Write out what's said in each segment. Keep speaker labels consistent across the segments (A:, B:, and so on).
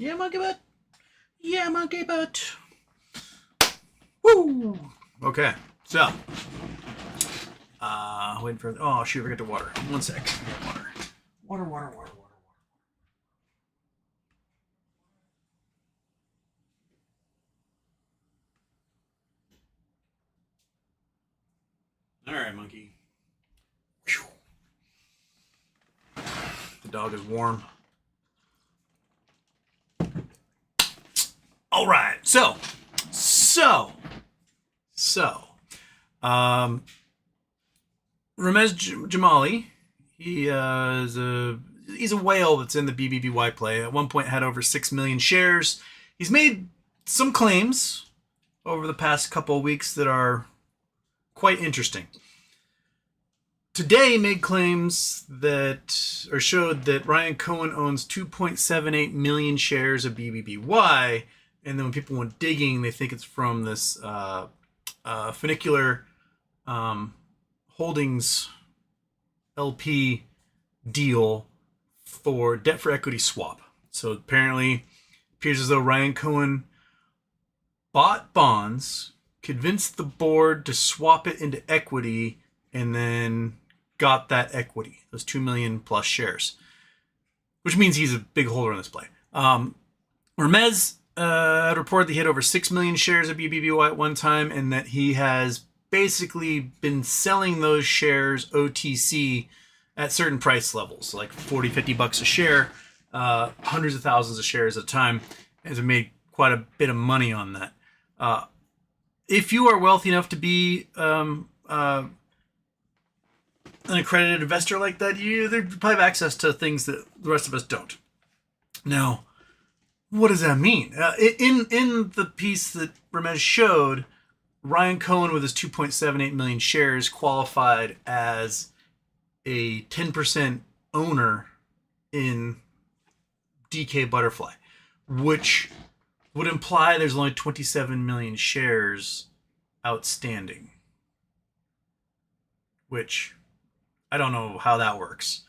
A: Yeah, monkey butt. Yeah, monkey butt. Woo! Okay, so. Waiting for. Oh, shoot, I forgot the water. 1 sec. Water. Water. All right, monkey. Whew. The dog is warm. All right, so, Ramez Jamali, he's a whale that's in the BBBY play. At one point, had over 6 million shares. He's made some claims over the past couple of weeks that are quite interesting. Today, made claims that or showed that Ryan Cohen owns 2.78 million shares of BBBY. And then when people went digging, they think it's from this funicular holdings LP deal for debt for equity swap. So apparently, it appears as though Ryan Cohen bought bonds, convinced the board to swap it into equity, and then got that equity, those 2 million plus shares, which means he's a big holder in this play. Ramez reported that he had over 6 million shares of BBBY at one time, and that he has basically been selling those shares OTC at certain price levels, like 40, 50 bucks a share, hundreds of thousands of shares at a time, and has made quite a bit of money on that. If you are wealthy enough to be an accredited investor like that, you probably have access to things that the rest of us don't. Now, what does that mean? In the piece that Ramez showed, Ryan Cohen with his 2.78 million shares qualified as a 10% owner in DK Butterfly, which would imply there's only 27 million shares outstanding, which I don't know how that works,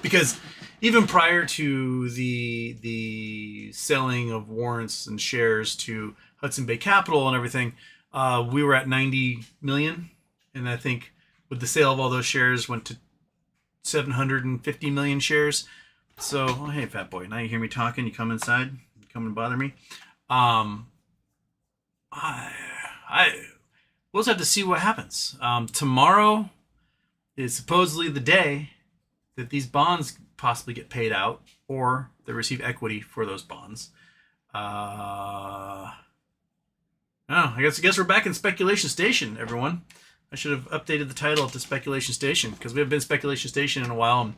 A: because even prior to the selling of warrants and shares to Hudson Bay Capital and everything, we were at 90 million, and I think with the sale of all those shares went to 750 million shares. So, oh, hey, fat boy, now you hear me talking, you come inside, you come and bother me. We'll just have to see what happens. Tomorrow is supposedly the day that these bonds possibly get paid out, or they receive equity for those bonds. I guess we're back in Speculation Station, everyone. I should have updated the title to Speculation Station, because we haven't been Speculation Station in a while, and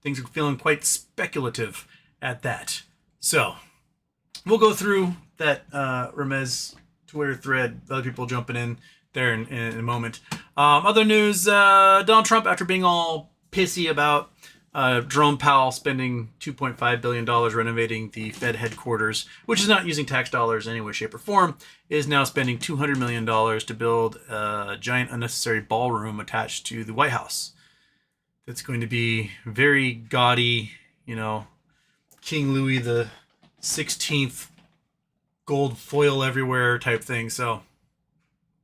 A: things are feeling quite speculative at that. So, we'll go through that Ramez Twitter thread, other people jumping in there in a moment. Other news, Donald Trump, after being all pissy about Jerome Powell spending $2.5 billion renovating the Fed headquarters, which is not using tax dollars in any way, shape, or form, is now spending $200 million to build a giant unnecessary ballroom attached to the White House. That's going to be very gaudy, King Louis the 16th gold foil everywhere type thing. So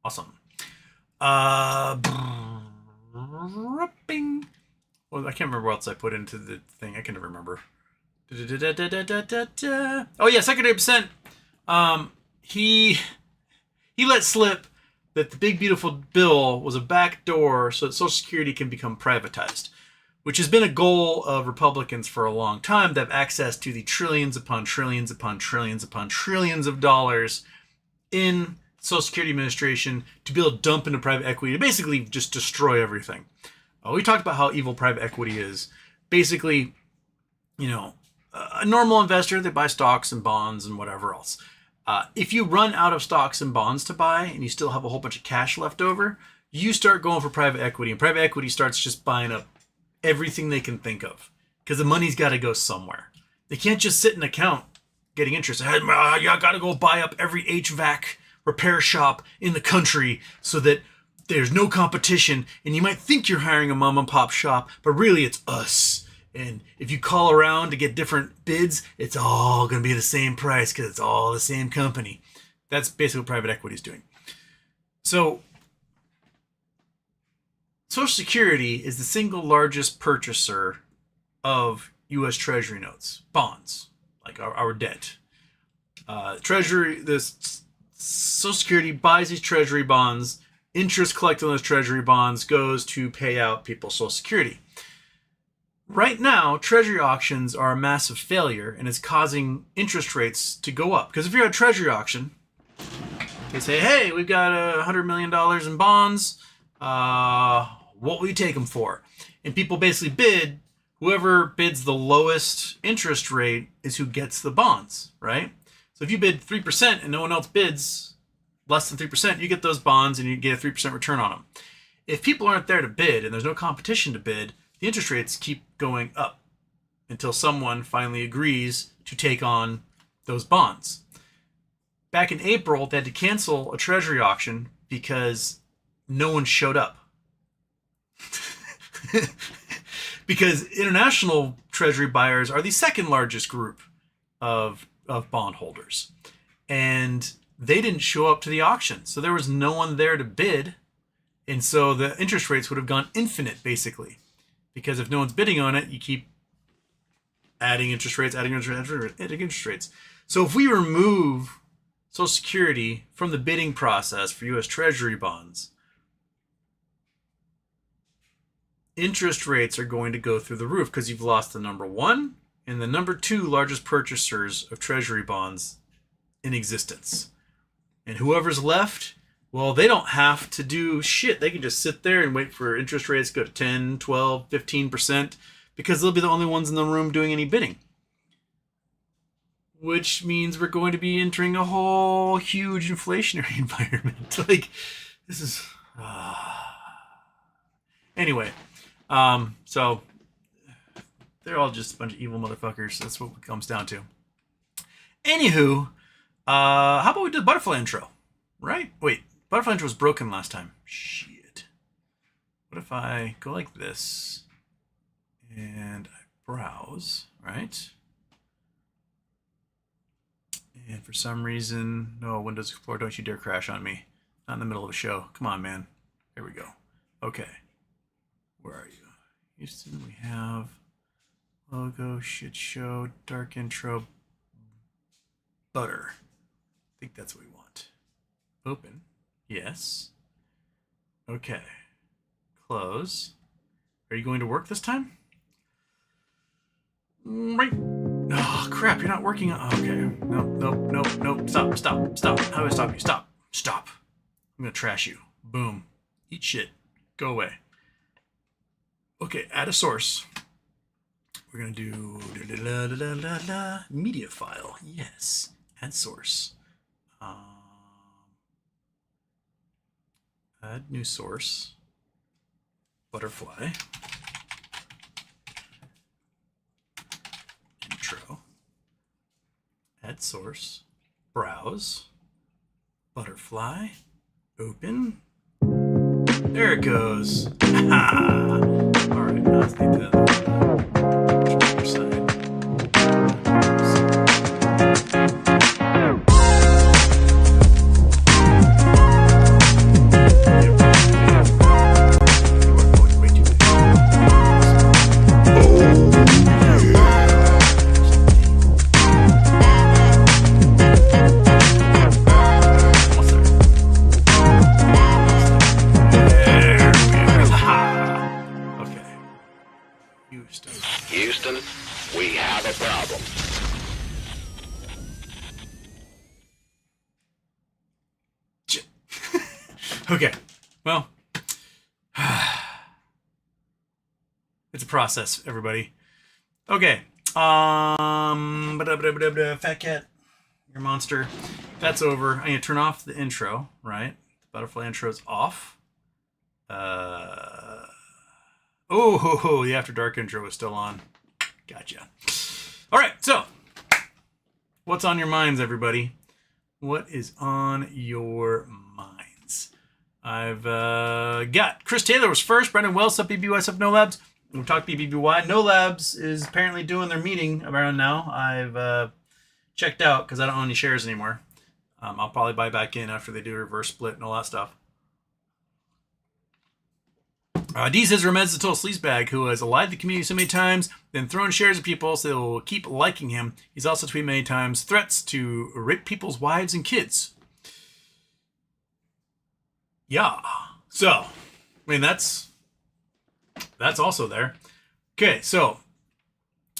A: awesome. Well, I can't remember what else I put into the thing. I can never remember. Oh yeah, Secretary of Percent. He let slip that the big beautiful bill was a backdoor so that Social Security can become privatized, which has been a goal of Republicans for a long time, to have access to the trillions upon trillions upon trillions upon trillions of dollars in Social Security Administration to be able to dump into private equity to basically just destroy everything. We talked about how evil private equity is. Basically, a normal investor, they buy stocks and bonds and whatever else. If you run out of stocks and bonds to buy and you still have a whole bunch of cash left over, you start going for private equity, and private equity starts just buying up everything they can think of, because the money's got to go somewhere. They can't just sit in an account getting interest. I got to go buy up every HVAC repair shop in the country so that there's no competition, and you might think you're hiring a mom and pop shop, but really it's us, And if you call around to get different bids, it's all going to be the same price because it's all the same company. That's basically what private equity is doing. So Social Security is the single largest purchaser of U.S. Treasury notes, bonds, like our debt. This Social Security buys these Treasury bonds. Interest collected on those Treasury bonds goes to pay out people's Social Security. Right now, Treasury auctions are a massive failure, and it's causing interest rates to go up. Because if you're at a Treasury auction, they say, hey, we've got $100 million in bonds. What will you take them for? And people basically bid. Whoever bids the lowest interest rate is who gets the bonds, right? So if you bid 3% and no one else bids less than 3%, you get those bonds and you get a 3% return on them. If people aren't there to bid and there's no competition to bid, the interest rates keep going up until someone finally agrees to take on those bonds. Back in April, they had to cancel a Treasury auction because no one showed up. Because international Treasury buyers are the second largest group of bondholders. And they didn't show up to the auction. So there was no one there to bid. And so the interest rates would have gone infinite, basically. Because if no one's bidding on it, you keep adding interest rates. So if we remove Social Security from the bidding process for U.S. Treasury bonds, interest rates are going to go through the roof because you've lost the number one and the number two largest purchasers of Treasury bonds in existence. And whoever's left, well, they don't have to do shit. They can just sit there and wait for interest rates to go to 10, 12, 15% because they'll be the only ones in the room doing any bidding. Which means we're going to be entering a whole huge inflationary environment. Like, this is... Anyway, so they're all just a bunch of evil motherfuckers. That's what it comes down to. Anywho, how about we do the butterfly intro? Right? Wait, butterfly intro was broken last time. Shit. What if I go like this and I browse, right? And for some reason, no, Windows Explorer, don't you dare crash on me. Not in the middle of a show. Come on, man. Here we go. Okay. Where are you? Houston, we have logo, shit show, dark intro, butter. I think that's what we want. Open. Yes. Okay. Close. Are you going to work this time? Right. Oh, crap. You're not working. Okay. Nope. Stop. How do I stop you? Stop. I'm going to trash you. Boom. Eat shit. Go away. Okay, add a source. We're going to do media file. Yes. Add source. Add new source. Butterfly. Intro. Add source. Browse. Butterfly. Open. There it goes. Alright, now let's need to other side.
B: Houston, we have a problem.
A: Okay, well, it's a process, everybody. Okay, fat cat, your monster. That's over. I need to turn off the intro, right? The butterfly intro is off. Oh, the After Dark intro is still on. Gotcha. All right, so what's on your minds, everybody? What is on your minds? I've got Chris Taylor was first, Brendan Wells, Sub BBBY, Sub No Labs, we talked BBBY. No Labs is apparently doing their meeting around now. I've checked out because I don't own any shares anymore. I'll probably buy back in after they do a reverse split and all that stuff. D says Ramez is a total sleazebag who has lied to the community so many times, then thrown shares at people so they will keep liking him. He's also tweeted many times threats to rape people's wives and kids. Yeah. So, I mean, that's also there. Okay, so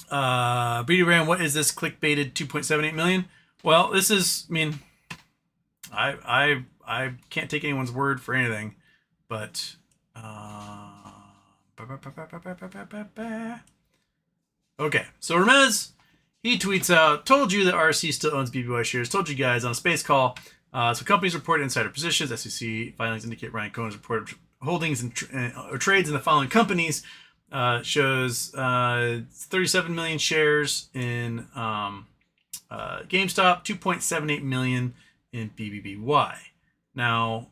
A: Brady Ram, what is this clickbaited 2.78 million? Well, this is, I mean, I can't take anyone's word for anything, but okay, so Ramez, he tweets out, told you that RC still owns BBY shares, told you guys on a space call. So companies report insider positions. SEC filings indicate Ryan Cohen's reported holdings and or trades in the following companies. Shows 37 million shares in GameStop, 2.78 million in BBBY. Now,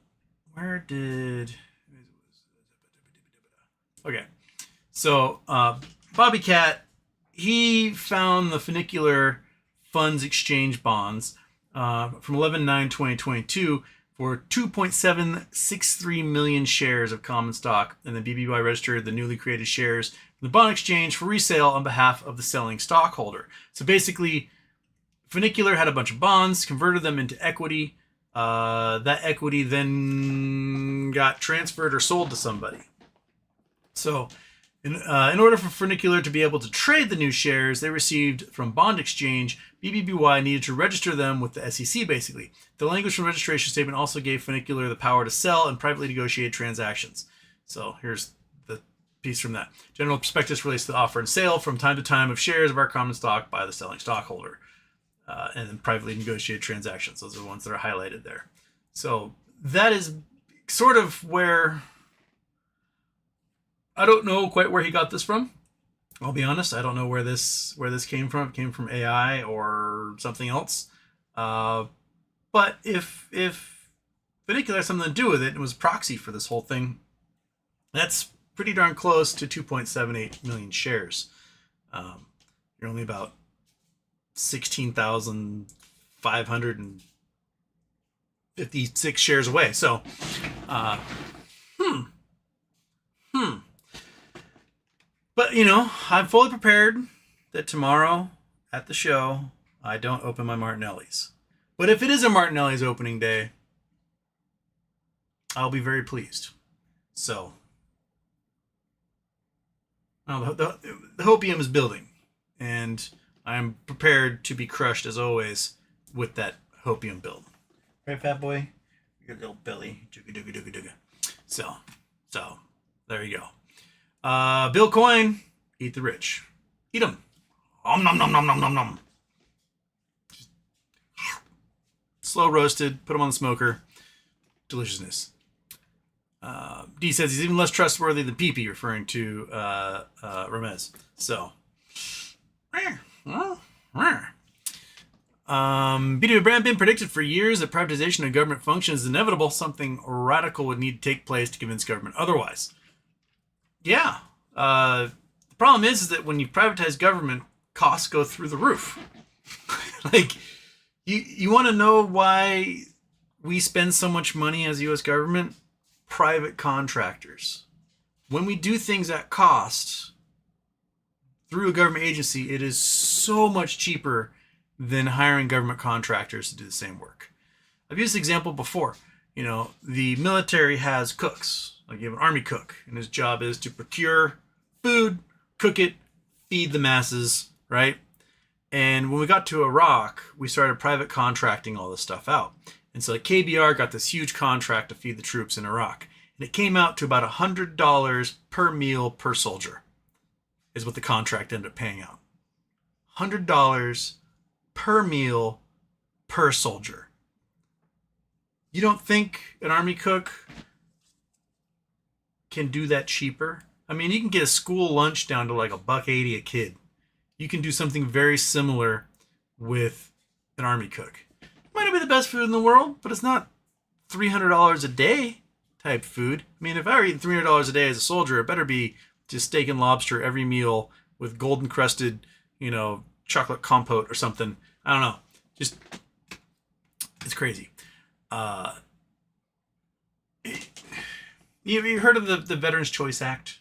A: where did... Okay, so Bobby Cat, he found the funicular funds exchange bonds from 11/9/2022 for 2.763 million shares of common stock, and then BBBY registered the newly created shares from the bond exchange for resale on behalf of the selling stockholder. So basically, funicular had a bunch of bonds, converted them into equity. That equity then got transferred or sold to somebody. So, in order for Funicular to be able to trade the new shares they received from Bond Exchange, BBBY needed to register them with the SEC, basically. The language from the registration statement also gave Funicular the power to sell and privately negotiate transactions. So, here's the piece from that. General prospectus relates to the offer and sale from time to time of shares of our common stock by the selling stockholder. And then privately negotiated transactions. Those are the ones that are highlighted there. So, that is sort of where... I don't know quite where he got this from. I'll be honest. I don't know where this came from. It came from AI or something else. But if Funicular has something to do with it and was proxy for this whole thing, that's pretty darn close to 2.78 million shares. You're only about 16,556 shares away. So, But, you know, I'm fully prepared that tomorrow at the show, I don't open my Martinelli's. But if it is a Martinelli's opening day, I'll be very pleased. So, the hopium is building. And I'm prepared to be crushed, as always, with that hopium build. Right, fat boy? Your little belly. Dooga. So, there you go. Bill Cohen, eat the rich. Eat them. Nom nom nom nom nom nom nom. Slow roasted. Put them on the smoker. Deliciousness. D says he's even less trustworthy than Pee-Pee, referring to Ramez. So. BBBY brand been predicted for years that privatization of government functions is inevitable. Something radical would need to take place to convince government otherwise. Yeah. The problem is that when you privatize government, costs go through the roof. Like, you want to know why we spend so much money as U.S. government? Private contractors. When we do things at cost through a government agency, it is so much cheaper than hiring government contractors to do the same work. I've used this example before. You know, the military has cooks. Like you have an army cook, and his job is to procure food, cook it, feed the masses, right? And when we got to Iraq, we started private contracting all this stuff out. And so like KBR got this huge contract to feed the troops in Iraq. And it came out to about $100 per meal per soldier is what the contract ended up paying out. $100 per meal per soldier. You don't think an army cook can do that cheaper? I mean, you can get a school lunch down to like $1.80 a kid. You can do something very similar with an army cook. It might not be the best food in the world, but it's not $300 a day type food. I mean, if I were eating $300 a day as a soldier, it better be just steak and lobster every meal with golden crusted, chocolate compote or something. I don't know. Just, it's crazy. You heard of the Veterans Choice Act?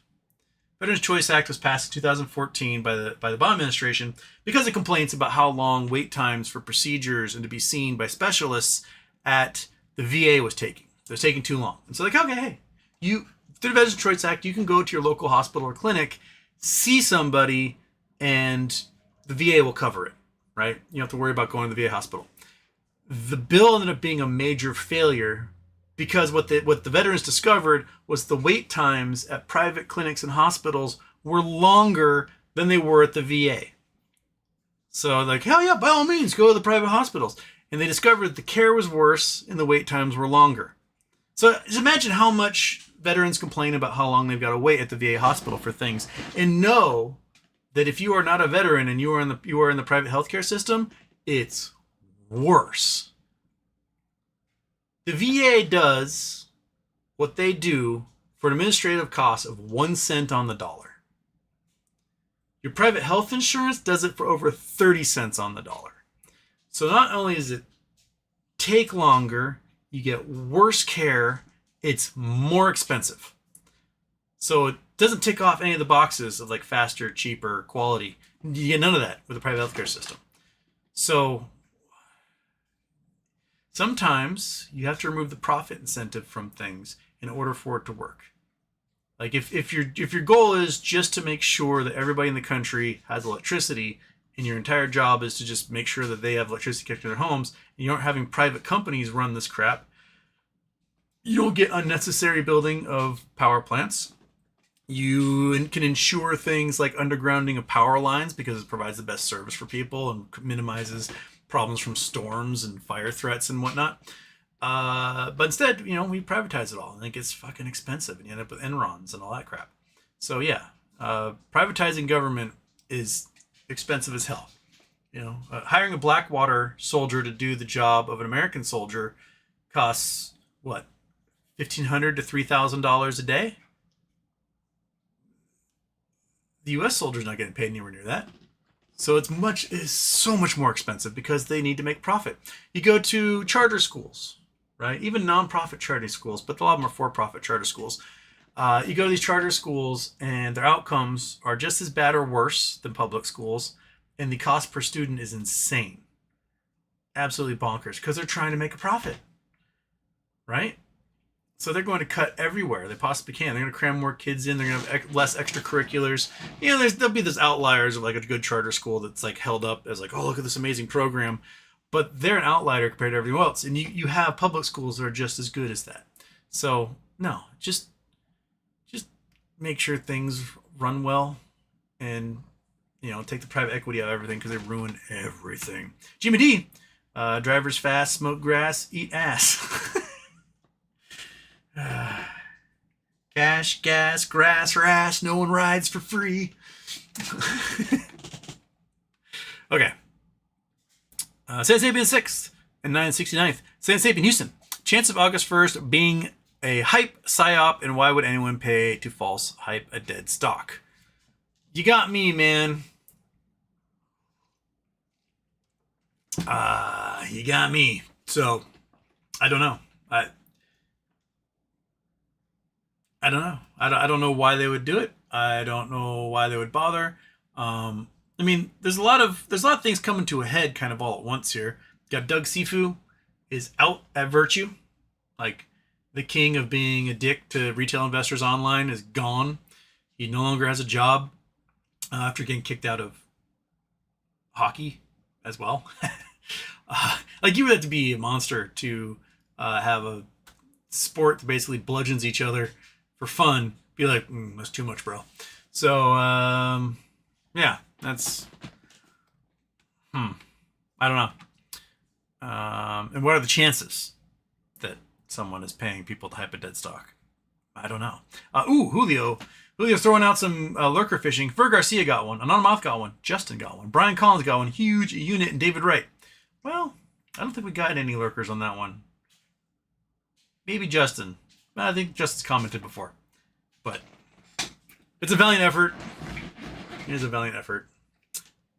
A: Veterans Choice Act was passed in 2014 by the Obama administration because of complaints about how long wait times for procedures and to be seen by specialists at the VA was taking. It was taking too long. And so like, okay, hey, through the Veterans Choice Act, you can go to your local hospital or clinic, see somebody, and the VA will cover it, right? You don't have to worry about going to the VA hospital. The bill ended up being a major failure because what the veterans discovered was the wait times at private clinics and hospitals were longer than they were at the VA. So like, hell yeah, by all means, go to the private hospitals. And they discovered that the care was worse and the wait times were longer. So just imagine how much veterans complain about how long they've got to wait at the VA hospital for things. And know that if you are not a veteran and you are in the private healthcare system, it's worse. The VA does what they do for an administrative cost of 1 cent on the dollar. Your private health insurance does it for over 30 cents on the dollar. So not only does it take longer, you get worse care, it's more expensive. So it doesn't tick off any of the boxes of like faster, cheaper, quality. You get none of that with the private healthcare system. So sometimes you have to remove the profit incentive from things in order for it to work. Like if your goal is just to make sure that everybody in the country has electricity, and your entire job is to just make sure that they have electricity connected to their homes, and you aren't having private companies run this crap, you'll get unnecessary building of power plants. You can ensure things like undergrounding of power lines because it provides the best service for people and minimizes problems from storms and fire threats and whatnot. But instead, we privatize it all, and it gets fucking expensive, and you end up with Enrons and all that crap. So yeah, privatizing government is expensive as hell. Hiring a Blackwater soldier to do the job of an American soldier costs what, $1,500 to $3,000 a day. The U.S. soldier's not getting paid anywhere near that. So it's so much more expensive because they need to make profit. You go to charter schools, right? Even non-profit charter schools, but a lot of them are for-profit charter schools. You go to these charter schools and their outcomes are just as bad or worse than public schools. And the cost per student is insane. Absolutely bonkers because they're trying to make a profit, right? So they're going to cut everywhere they possibly can. They're going to cram more kids in. They're going to have less extracurriculars. There'll be those outliers of like a good charter school that's like held up as like, oh, look at this amazing program. But they're an outlier compared to everyone else. And you have public schools that are just as good as that. So no, just make sure things run well and, take the private equity out of everything because they ruin everything. Jimmy D, drivers fast, smoke grass, eat ass. Cash, gas, grass, rash, no one rides for free. Okay. San Sapien 6th and 969th. San Sapien Houston. Chance of August 1st being a hype psyop, and why would anyone pay to false hype a dead stock? You got me, man. You got me. So, I don't know. I don't know. I don't know why they would do it. I don't know why they would bother. There's a lot of things coming to a head kind of all at once here. Got Doug Sifu is out at Virtue. Like, the king of being a dick to retail investors online is gone. He no longer has a job after getting kicked out of hockey as well. You would have to be a monster to have a sport that basically bludgeons each other for fun. Be like, that's too much, bro. So, yeah, that's, I don't know. And what are the chances that someone is paying people to hype a dead stock? I don't know. Julio's throwing out some lurker fishing. Fer Garcia got one. Anonymous got one. Justin got one. Brian Collins got one. Huge Unit and David Wright. Well, I don't think we got any lurkers on that one. Maybe Justin. I think Justin's commented before. But It's a valiant effort. It is a valiant effort.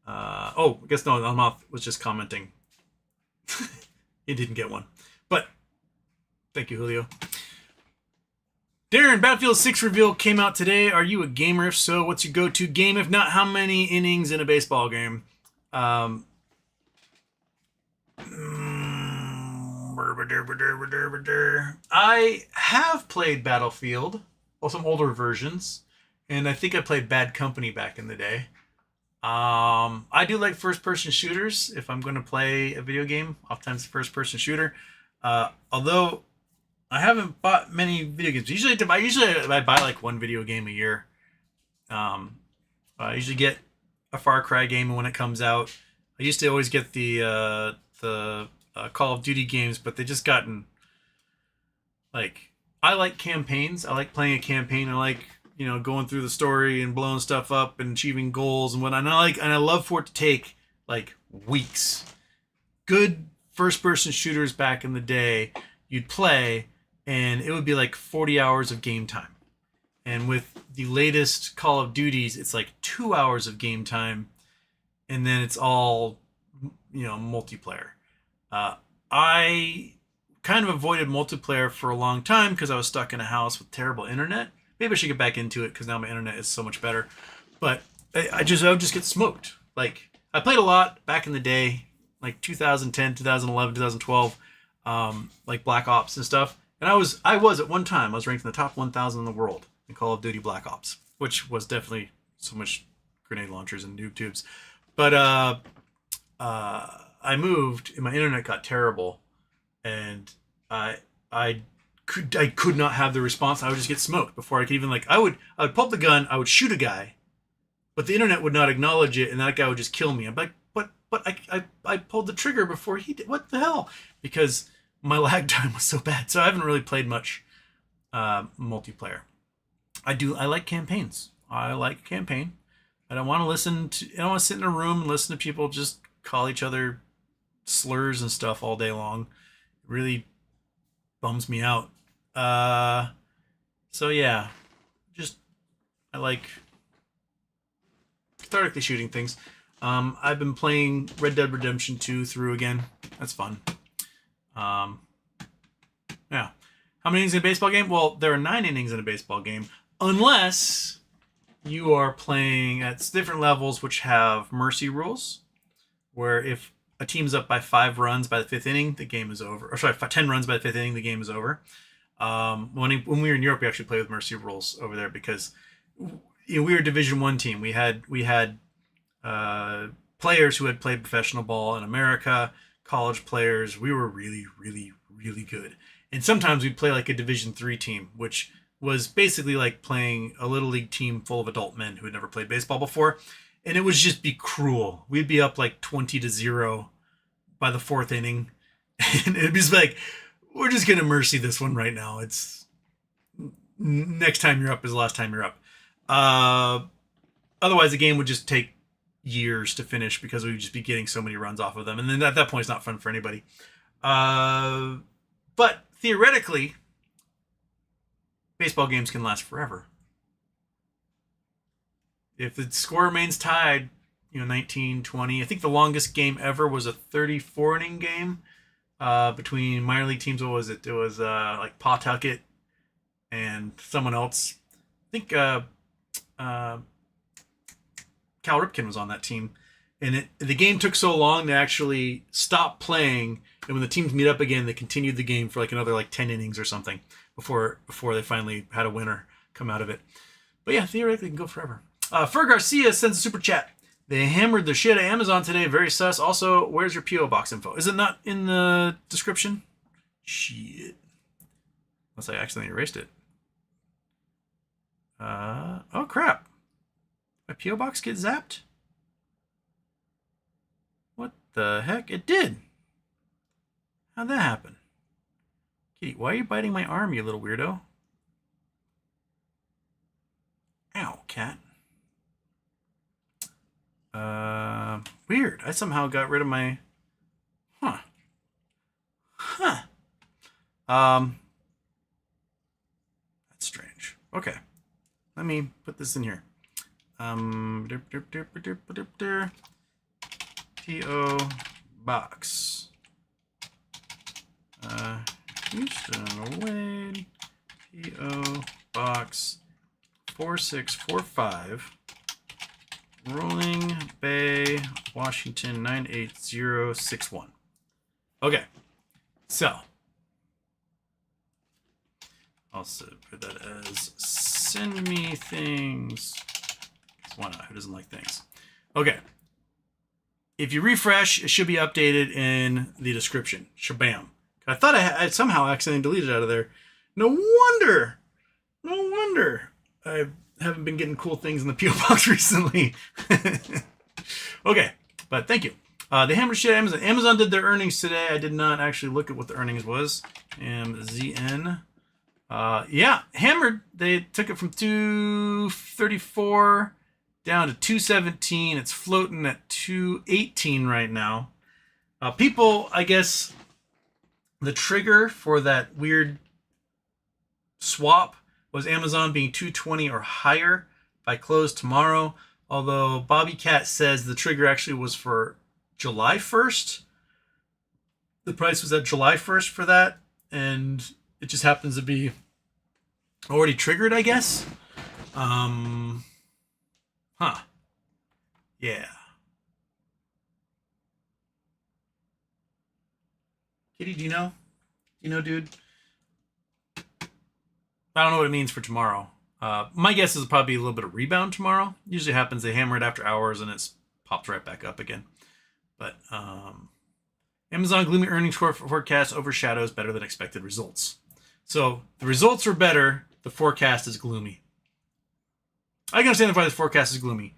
A: I guess no, Almoth was just commenting. He didn't get one. But, thank you, Julio. Darren, Battlefield 6 reveal came out today. Are you a gamer? If so, what's your go-to game? If not, how many innings in a baseball game? I have played Battlefield, well, some older versions, and I think I played Bad Company back in the day. I do like first-person shooters. If I'm going to play a video game, oftentimes first-person shooter. Although I haven't bought many video games. Usually I buy like one video game a year. I usually get a Far Cry game when it comes out. I used to always get the Call of Duty games, but they just gotten like, I like campaigns. I like playing a campaign. I like, going through the story and blowing stuff up and achieving goals and whatnot. And I love for it to take like weeks. Good first-person shooters back in the day, you'd play and it would be like 40 hours of game time. And with the latest Call of Duties, it's like 2 hours of game time, and then it's all, multiplayer. I kind of avoided multiplayer for a long time because I was stuck in a house with terrible internet. Maybe I should get back into it because now my internet is so much better. But I would just get smoked. Like, I played a lot back in the day, like 2010, 2011, 2012, like Black Ops and stuff. And I was at one time, I was ranked in the top 1,000 in the world in Call of Duty Black Ops, which was definitely so much grenade launchers and noob tubes. But I moved and my internet got terrible, and I could not have the response. I would just get smoked before I could even I would pull up the gun, I would shoot a guy, but the internet would not acknowledge it, and that guy would just kill me. I'm like, but I pulled the trigger before he did. What the hell? Because my lag time was so bad. So I haven't really played much multiplayer. I like campaigns. I like a campaign. I don't want to I don't want to sit in a room and listen to people just call each other slurs and stuff all day long. It really bums me out. So yeah, I like cathartically shooting things. I've been playing Red Dead Redemption 2 through again. That's fun. Yeah. How many innings in a baseball game? Well, there are 9 innings in a baseball game, unless you are playing at different levels which have mercy rules, where if a team's up by 5 runs by the 5th inning, the game is over. Or sorry, 10 runs by the 5th inning, the game is over. When we were in Europe, we actually played with mercy rules over there because we were a Division I team. We had players who had played professional ball in America, college players. We were really, really, really good. And sometimes we'd play like a Division III team, which was basically like playing a little league team full of adult men who had never played baseball before. And it would just be cruel. We'd be up like 20-0 by the 4th inning. And it'd be just like, we're just going to mercy this one right now. It's next time you're up is the last time you're up. Otherwise, the game would just take years to finish because we would just be getting so many runs off of them. And then at that point, it's not fun for anybody. But theoretically, baseball games can last forever. If the score remains tied, 19-20. I think the longest game ever was a 34-inning game between minor league teams. What was it? It was like Pawtucket and someone else. I think Cal Ripken was on that team. And the game took so long to actually stop playing. And when the teams meet up again, they continued the game for like another 10 innings or something before they finally had a winner come out of it. But yeah, theoretically, it can go forever. Fer Garcia sends a super chat. They hammered the shit at Amazon today. Very sus. Also, where's your P.O. box info? Is it not in the description? Shit. Unless I accidentally erased it. Oh, crap. My P.O. box get zapped? What the heck? It did. How'd that happen? Kitty, why are you biting my arm, you little weirdo? Ow, cat. Weird. I somehow got rid of my... Huh. That's strange. Okay. let me put this in here. P.O. Box. Houston, Wade. P.O. Box 4645. Rolling Bay, Washington 98061. Okay. So. Also put that as send me things. Why not? Who doesn't like things? Okay. If you refresh, it should be updated in the description. Shabam. I thought I somehow accidentally deleted it out of there. No wonder I haven't been getting cool things in the P.O. box recently. Okay, but thank you. They hammered shit at Amazon. Amazon did their earnings today. I did not actually look at what the earnings was. MZN. Yeah, hammered. They took it from 234 down to 217. It's floating at 218 right now. People, I guess, the trigger for that weird swap was Amazon being 220 or higher by close tomorrow. Although Bobby Cat says the trigger actually was for July 1st. The price was at July 1st for that. And it just happens to be already triggered, I guess. Yeah. Kitty, do you know? Do you know, dude? I don't know what it means for tomorrow. My guess is probably a little bit of rebound tomorrow. Usually happens, they hammer it after hours and it's popped right back up again. But Amazon gloomy earnings forecast overshadows better than expected results. So the results are better. The forecast is gloomy. I can understand why the forecast is gloomy.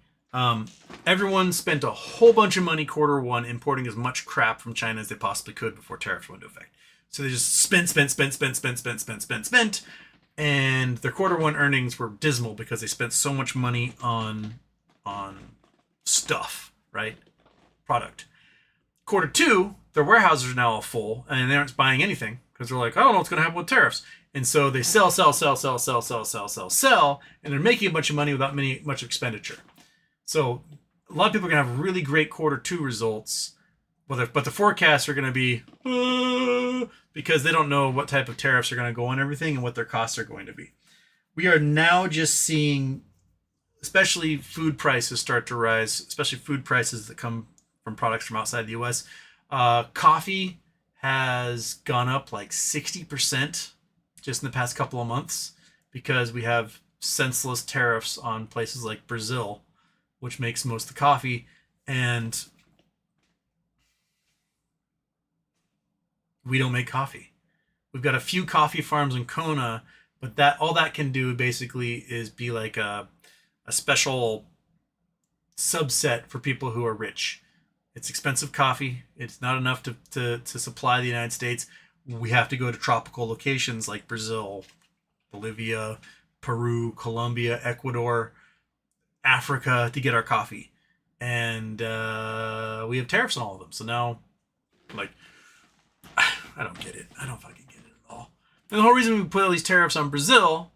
A: Everyone spent a whole bunch of money quarter one importing as much crap from China as they possibly could before tariffs went into effect. So they just spent. And their quarter one earnings were dismal because they spent so much money on stuff, right? Product. Quarter two, their warehouses are now all full and they aren't buying anything because they're like, I don't know what's going to happen with tariffs. And so they sell, and they're making a bunch of money without much expenditure. So a lot of people are going to have really great quarter two results, but the forecasts are going to be because they don't know what type of tariffs are going to go on everything and what their costs are going to be. We are now just seeing, especially food prices start to rise, especially food prices that come from products from outside the U.S. Coffee has gone up like 60% just in the past couple of months because we have senseless tariffs on places like Brazil, which makes most of the coffee, and we don't make coffee. We've got a few coffee farms in Kona, but all that can do basically is be like a special subset for people who are rich. It's expensive coffee. It's not enough to supply the United States. We have to go to tropical locations like Brazil, Bolivia, Peru, Colombia, Ecuador, Africa to get our coffee. And we have tariffs on all of them. So now, like, I don't get it. I don't fucking get it at all. And the whole reason we put all these tariffs on Brazil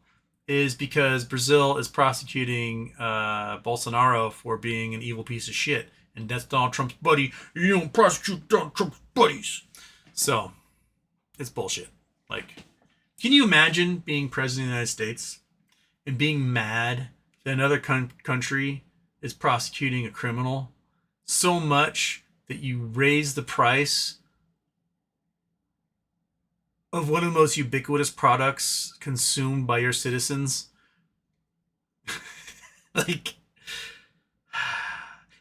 A: is because Brazil is prosecuting Bolsonaro for being an evil piece of shit. And that's Donald Trump's buddy. You don't prosecute Donald Trump's buddies. So, it's bullshit. Like, can you imagine being president of the United States and being mad that another country is prosecuting a criminal so much that you raise the price of one of the most ubiquitous products consumed by your citizens? Like,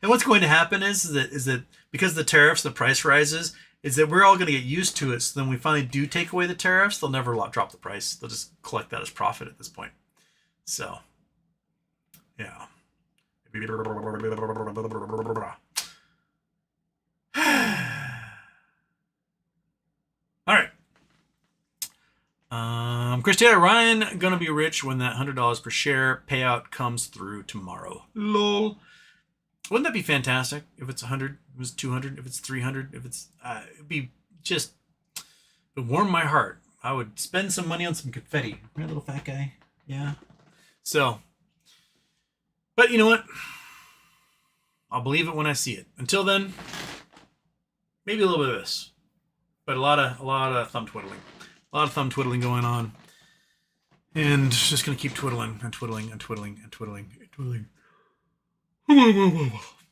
A: and what's going to happen is that because of the tariffs, the price rises, is that we're all going to get used to it. So then we finally do take away the tariffs, they'll never drop the price. They'll just collect that as profit at this point. So, yeah. All right. Chris Taylor, Ryan gonna be rich when that $100 per share payout comes through tomorrow. Lol. Wouldn't that be fantastic if it's 100, if it's 200, if it's 300, if it's it'd be just, it would warm my heart. I would spend some money on some confetti. Right, little fat guy. Yeah. So But you know what? I'll believe it when I see it. Until then, maybe a little bit of this, but a lot of thumb twiddling, going on, and just gonna keep twiddling and twiddling and twiddling and twiddling and twiddling.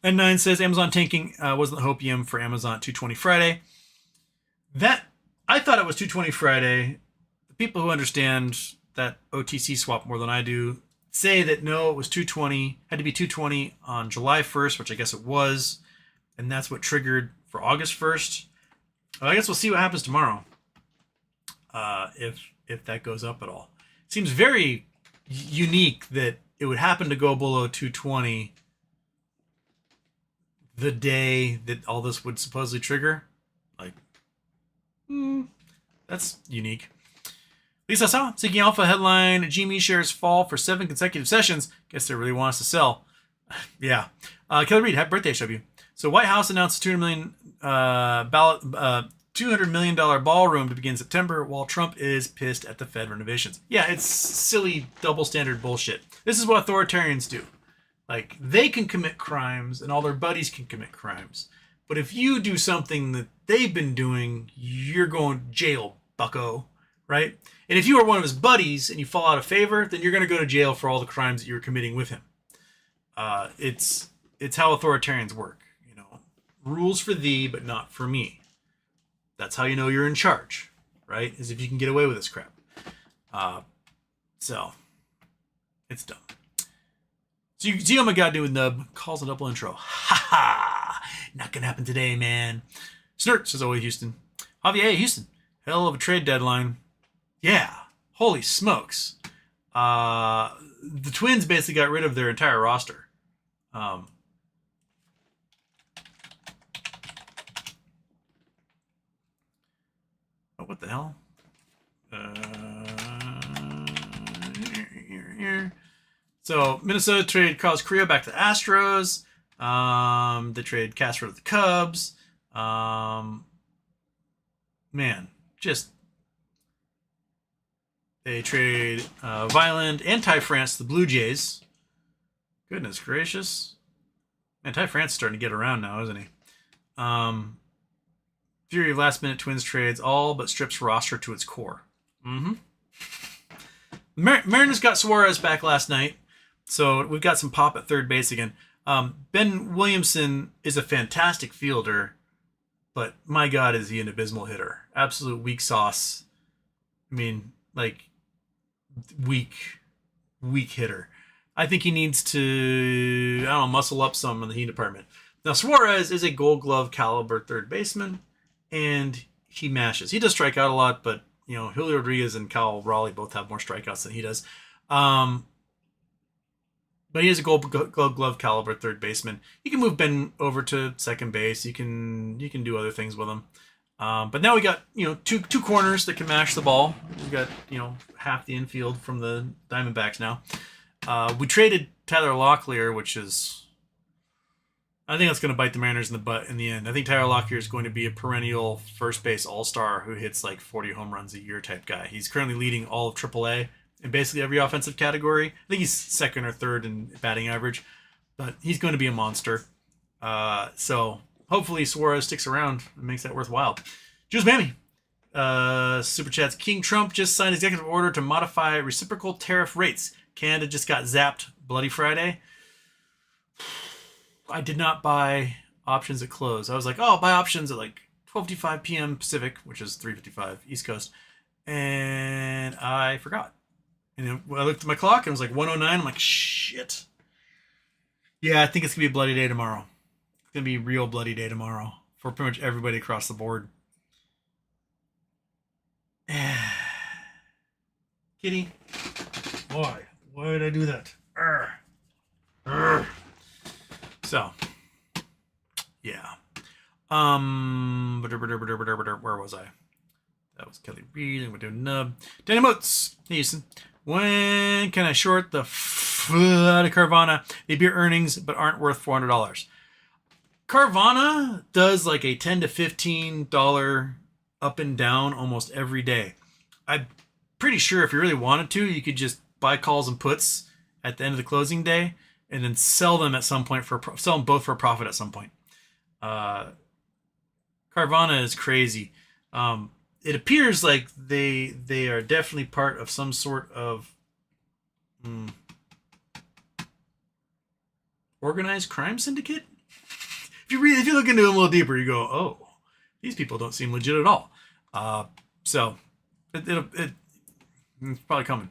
A: And 9 says Amazon tanking wasn't the hopium for Amazon 220 Friday. That I thought it was 220 Friday. The people who understand that OTC swap more than I do say that no, it was 220. Had to be 220 on July 1st, which I guess it was, and that's what triggered for August 1st. I guess we'll see what happens tomorrow. If that goes up at all. It seems very unique that it would happen to go below 220 the day that all this would supposedly trigger. Like, that's unique. Lisa saw Seeking Alpha headline: GME shares fall for 7 consecutive sessions. Guess they really want us to sell. Yeah. Kelly Reed, happy birthday, SW. So White House announced a $200 million ballroom to begin September, while Trump is pissed at the Fed renovations. Yeah, it's silly double standard bullshit. This is what authoritarians do. Like, they can commit crimes and all their buddies can commit crimes. But if you do something that they've been doing, you're going to jail, bucko, right? And if you are one of his buddies and you fall out of favor, then you're going to go to jail for all the crimes that you're committing with him. It's how authoritarians work. You know, rules for thee, but not for me. That's how you know you're in charge, right? Is if you can get away with this crap. So, it's dumb. So you see how my guy doing Nub calls a double intro. Ha ha! Not gonna happen today, man. Snurt says, "Oh, Houston. Javier, Houston. Hell of a trade deadline. Yeah. Holy smokes. The Twins basically got rid of their entire roster. Oh, what the hell? So Minnesota traded Carlos Correa back to the Astros. They traded Castro to the Cubs. Man, just they trade Violent and Ty France to the Blue Jays. Goodness gracious. Man, Ty France is starting to get around now, isn't he? Theory of last minute Twins trades all but strips roster to its core. Mariners got Suarez back last night, so we've got some pop at third base again. Ben Williamson is a fantastic fielder, but my God, is he an abysmal hitter. Absolute weak sauce. I mean, like, weak hitter. I think he needs to, muscle up some in the heat department. Now, Suarez is a Gold Glove caliber third baseman, and he mashes. He does strike out a lot, but, Julio Rodriguez and Kyle Raleigh both have more strikeouts than he does. But he is a Gold Glove caliber third baseman. You can move Ben over to second base. You can do other things with him. But now we got, two corners that can mash the ball. We got, half the infield from the Diamondbacks now. We traded Tyler Locklear, which is, I think that's going to bite the Mariners in the butt in the end. I think Tyler Locklear is going to be a perennial first base all-star who hits like 40 home runs a year type guy. He's currently leading all of AAA in basically every offensive category. I think he's second or third in batting average, but he's going to be a monster. So hopefully Suarez sticks around and makes that worthwhile. Jules Mammy, Super Chats. King Trump just signed executive order to modify reciprocal tariff rates. Canada just got zapped Bloody Friday. I did not buy options at close. I was like, I'll buy options at like 12:55 p.m. Pacific, which is 3:55 East Coast. And I forgot. And then I looked at my clock and it was like 1:09. I'm like, shit. Yeah, I think it's going to be a bloody day tomorrow. It's going to be a real bloody day tomorrow for pretty much everybody across the board. Kitty. Why? Why did I do that? Arr. Arr. So, yeah. Where was I? That was Kelly Reed. We're doing Nub. Danny Motes. Hey, Houston. When can I short the out of Carvana? They beat earnings, but aren't worth $400. Carvana does like a $10 to $15 up and down almost every day. I'm pretty sure if you really wanted to, you could just buy calls and puts at the end of the closing day. and then sell them at some point sell them both for a profit at some point. Carvana is crazy. It appears like they are definitely part of some sort of organized crime syndicate. If you look into it a little deeper, you go, oh, these people don't seem legit at all. So it's probably coming.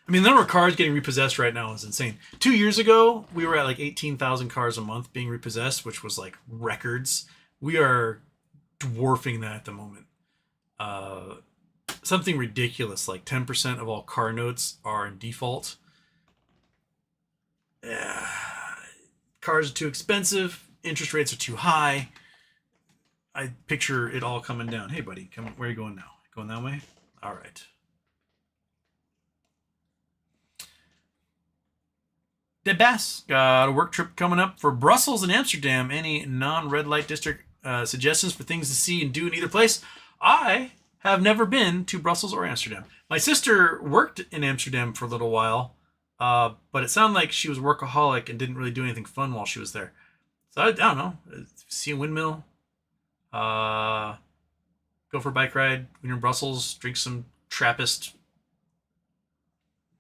A: I mean, the number of cars getting repossessed right now is insane. 2 years ago, we were at like 18,000 cars a month being repossessed, which was like records. We are dwarfing that at the moment. Something ridiculous, like 10% of all car notes are in default. Cars are too expensive. Interest rates are too high. I picture it all coming down. Hey, buddy, where are you going now? Going that way? All right. Dead Bass got a work trip coming up for Brussels and Amsterdam. Any non-red light district suggestions for things to see and do in either place? I have never been to Brussels or Amsterdam. My sister worked in Amsterdam for a little while, but it sounded like she was a workaholic and didn't really do anything fun while she was there. So I don't know. See a windmill. Go for a bike ride when you're in Brussels. Drink some Trappist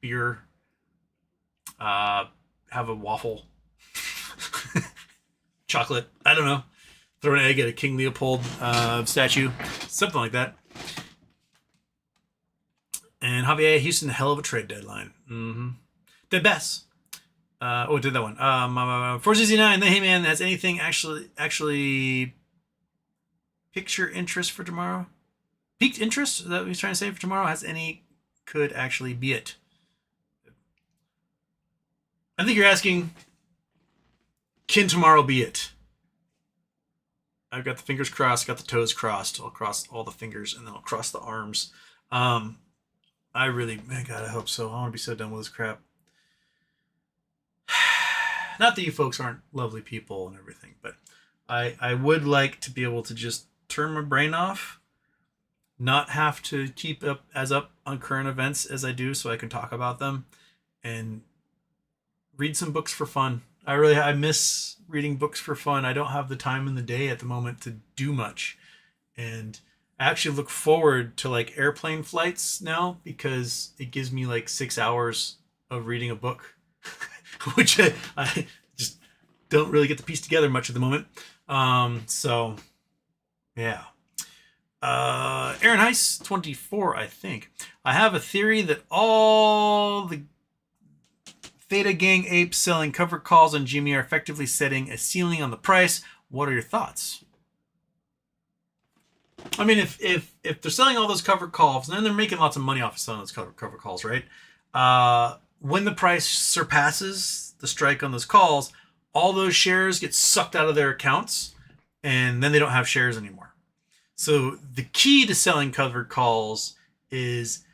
A: beer. Have a waffle. Chocolate. I don't know. Throw an egg at a King Leopold statue. Something like that. And Javier Houston, hell of a trade deadline. Mm-hmm. Dead Bass. Did that one. 469. Hey man, has anything actually picture interest for tomorrow? Peaked interest? Is that what he's trying to say for tomorrow? Has any could actually be it? I think you're asking, can tomorrow be it? I've got the fingers crossed, got the toes crossed. I'll cross all the fingers and then I'll cross the arms. Man, God, I hope so. I want to be so done with this crap. Not that you folks aren't lovely people and everything, but I would like to be able to just turn my brain off, not have to keep up on current events as I do so I can talk about them, and read some books for fun. I miss reading books for fun. I don't have the time in the day at the moment to do much. And I actually look forward to like airplane flights now because it gives me like 6 hours of reading a book, which I just don't really get to piece together much at the moment. So yeah. Aaron Heiss, 24, I think. I have a theory that all the Theta Gang apes selling covered calls on Jimmy are effectively setting a ceiling on the price. What are your thoughts? I mean, if they're selling all those covered calls, then they're making lots of money off of selling those covered calls, right? When the price surpasses the strike on those calls, all those shares get sucked out of their accounts, and then they don't have shares anymore. So the key to selling covered calls is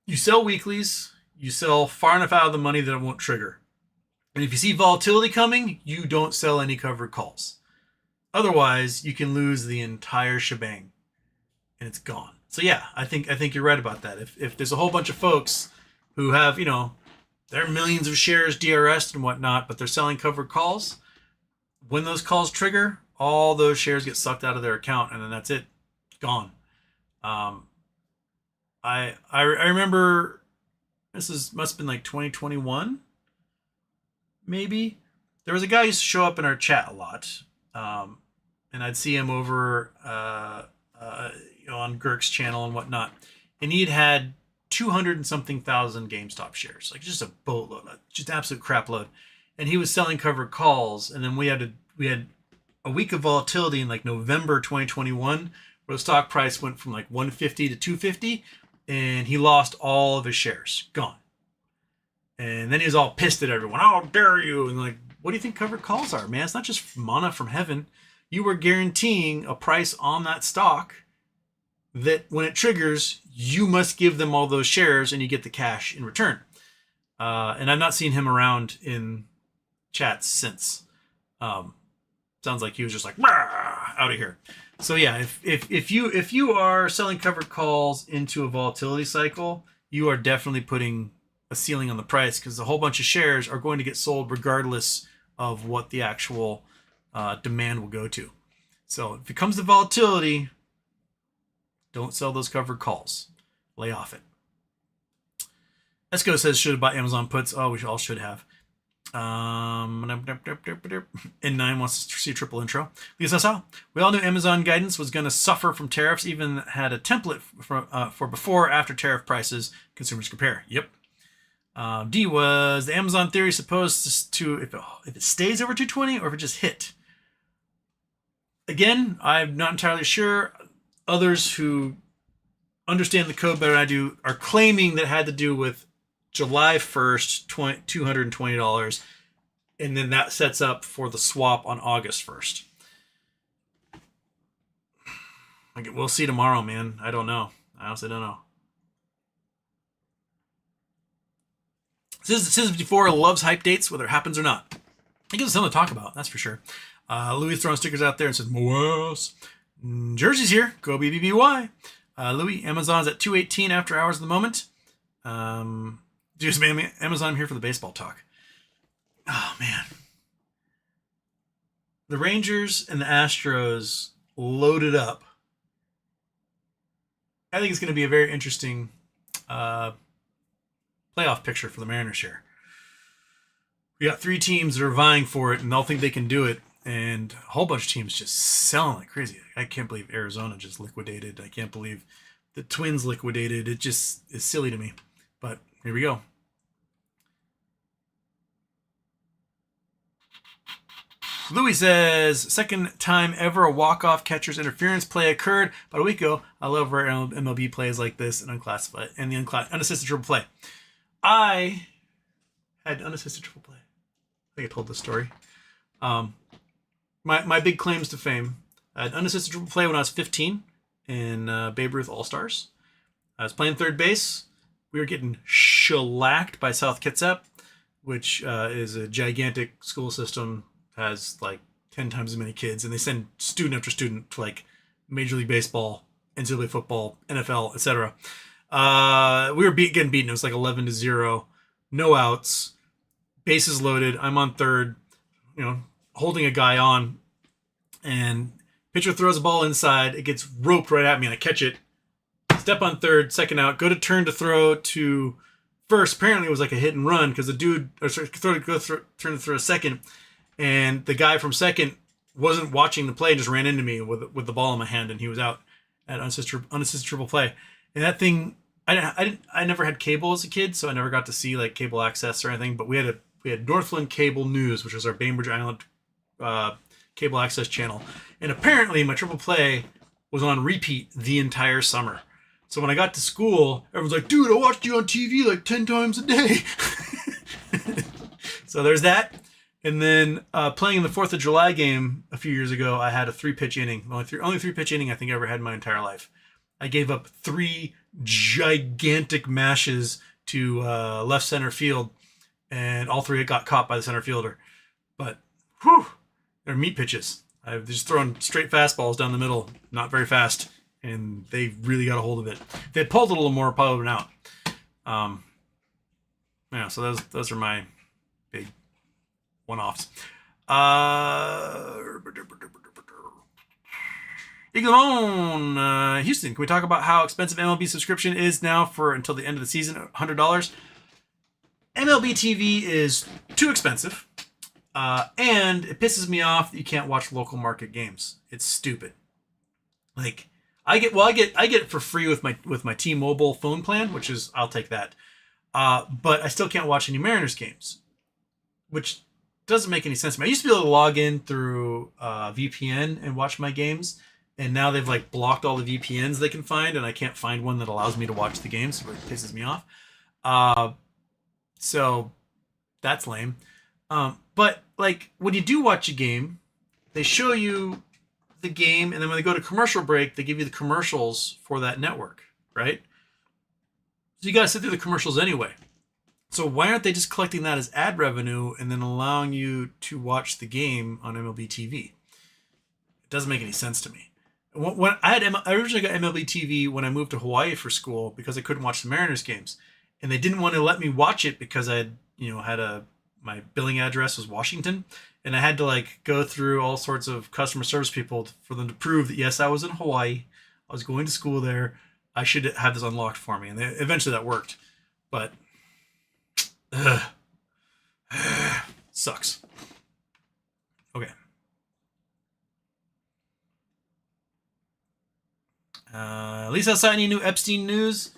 A: you sell weeklies, you sell far enough out of the money that it won't trigger. And if you see volatility coming, you don't sell any covered calls. Otherwise, you can lose the entire shebang and it's gone. So yeah, I think you're right about that. If there's a whole bunch of folks who have, there are millions of shares DRS'd and whatnot, but they're selling covered calls, when those calls trigger, all those shares get sucked out of their account and then that's it. Gone. I remember must have been like 2021, maybe. There was a guy who used to show up in our chat a lot. And I'd see him over, on Girk's channel and whatnot. And he'd had 200 and something thousand GameStop shares, like just a boatload, just absolute crap load. And he was selling covered calls. And then we had a week of volatility in like November 2021, where the stock price went from like 150 to 250, and he lost all of his shares, gone. And then he was all pissed at everyone. How dare you? And like, what do you think covered calls are, man? It's not just manna from heaven. You were guaranteeing a price on that stock that when it triggers, you must give them all those shares and you get the cash in return. And I've not seen him around in chats since. Sounds like he was just like, out of here. So yeah, if you are selling covered calls into a volatility cycle, you are definitely putting a ceiling on the price because a whole bunch of shares are going to get sold regardless of what the actual demand will go to. So if it comes to volatility, don't sell those covered calls. Lay off it. Esco says should have bought Amazon puts. Oh, we all should have. N9 wants to see triple intro. Lisa, we all knew Amazon guidance was going to suffer from tariffs, even had a template for before, after tariff prices, consumers compare. Yep. D was the Amazon theory supposed to if it stays over 220 or if it just hit? Again, I'm not entirely sure. Others who understand the code better than I do are claiming that it had to do with July 1st, $220, and then that sets up for the swap on August 1st. We'll see tomorrow, man. I don't know. I honestly don't know. Citizen 54 loves hype dates, whether it happens or not. It gives us something to talk about, that's for sure. Louis throwing stickers out there and says, Moas. Jersey's here. Go BBBY. Louis, Amazon's at 218 after hours at the moment. Amazon, I'm here for the baseball talk. Oh, man. The Rangers and the Astros loaded up. I think it's going to be a very interesting playoff picture for the Mariners here. We got 3 teams that are vying for it, and they'll think they can do it. And a whole bunch of teams just selling like crazy. I can't believe Arizona just liquidated. I can't believe the Twins liquidated. It just is silly to me. But here we go. Louis says, second time ever a walk-off catcher's interference play occurred about a week ago. I love where MLB plays like this and unclassified and the unassisted triple play. I had unassisted triple play. I think I told this story. My big claims to fame. I had unassisted triple play when I was 15 in Babe Ruth All-Stars. I was playing third base. We were getting shellacked by South Kitsap, which is a gigantic school system, has like 10 times as many kids, and they send student after student to like Major League Baseball, NCAA football, NFL, etc. We were getting beaten. It was like 11-0, no outs, bases loaded. I'm on third, holding a guy on, and pitcher throws a ball inside. It gets roped right at me, and I catch it. Step on third, second out. Go to turn to throw to first. Apparently, it was like a hit and run because the dude turn to throw second, and the guy from second wasn't watching the play, just ran into me with the ball in my hand, and he was out at unassisted triple play. And that thing, I never had cable as a kid, so I never got to see like cable access or anything. But we had Northland Cable News, which was our Bainbridge Island cable access channel, and apparently my triple play was on repeat the entire summer. So when I got to school, everyone's like, dude, I watched you on TV like 10 times a day. So there's that. And then playing in the 4th of July game a few years ago, I had a 3-pitch inning. Only 3-pitch inning I think I ever had in my entire life. I gave up 3 gigantic mashes to left center field, and all 3 got caught by the center fielder. But, whew, they're meat pitches. I've just thrown straight fastballs down the middle, not very fast, and they really got a hold of it. If they pulled a little more, probably been out. Yeah, so those are my big one-offs. Eagle Houston, can we talk about how expensive MLB subscription is now for until the end of the season? $100. MLB TV is too expensive, and it pisses me off that you can't watch local market games. It's stupid. Like I get it for free with my T-Mobile phone plan, which is I'll take that. But I still can't watch any Mariners games, which doesn't make any sense to me. I used to be able to log in through VPN and watch my games, and now they've like blocked all the VPNs they can find, and I can't find one that allows me to watch the games, so it pisses me off. So that's lame. But like when you do watch a game, they show you the game, and then when they go to commercial break, they give you the commercials for that network, right? So you got to sit through the commercials anyway. So why aren't they just collecting that as ad revenue and then allowing you to watch the game on MLB TV? It doesn't make any sense to me. When I originally got MLB TV when I moved to Hawaii for school because I couldn't watch the Mariners games. and they didn't want to let me watch it because I had, my billing address was Washington, and I had to like go through all sorts of customer service people for them to prove that yes, I was in Hawaii, I was going to school there, I should have this unlocked for me, and eventually that worked, but sucks. Okay. At least I saw any new Epstein news.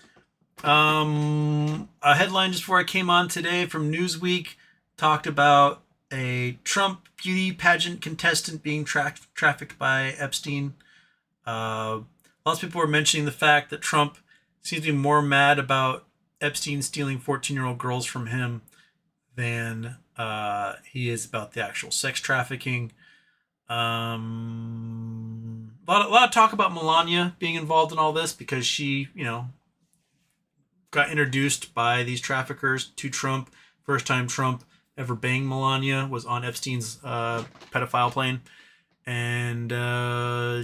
A: A headline just before I came on today from Newsweek talked about a Trump beauty pageant contestant being trafficked by Epstein. Lots of people were mentioning the fact that Trump seems to be more mad about Epstein stealing 14-year-old girls from him than he is about the actual sex trafficking. A lot of talk about Melania being involved in all this because she, got introduced by these traffickers to Trump. First time Trump ever banged Melania was on Epstein's pedophile plane. And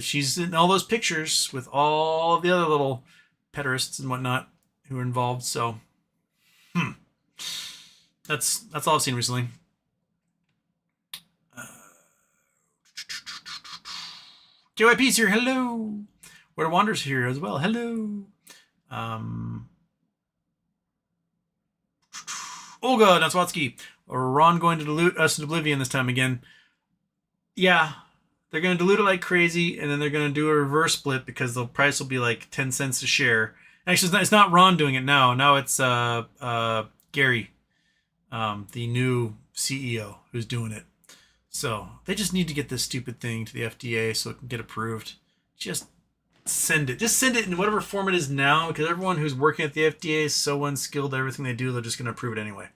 A: she's in all those pictures with all of the other little pederasts and whatnot who are involved. So, that's all I've seen recently. JYP's here. Hello. Where Wander's here as well. Hello. Olga Natswatsky. Ron going to dilute us in oblivion this time again. Yeah, they're going to dilute it like crazy, and then they're going to do a reverse split because the price will be like 10 cents a share. Actually, it's not Ron doing it now. Now it's Gary, the new CEO, who's doing it. So they just need to get this stupid thing to the FDA so it can get approved. Just send it. Just send it in whatever form it is now, because everyone who's working at the FDA is so unskilled at everything they do, they're just going to approve it anyway.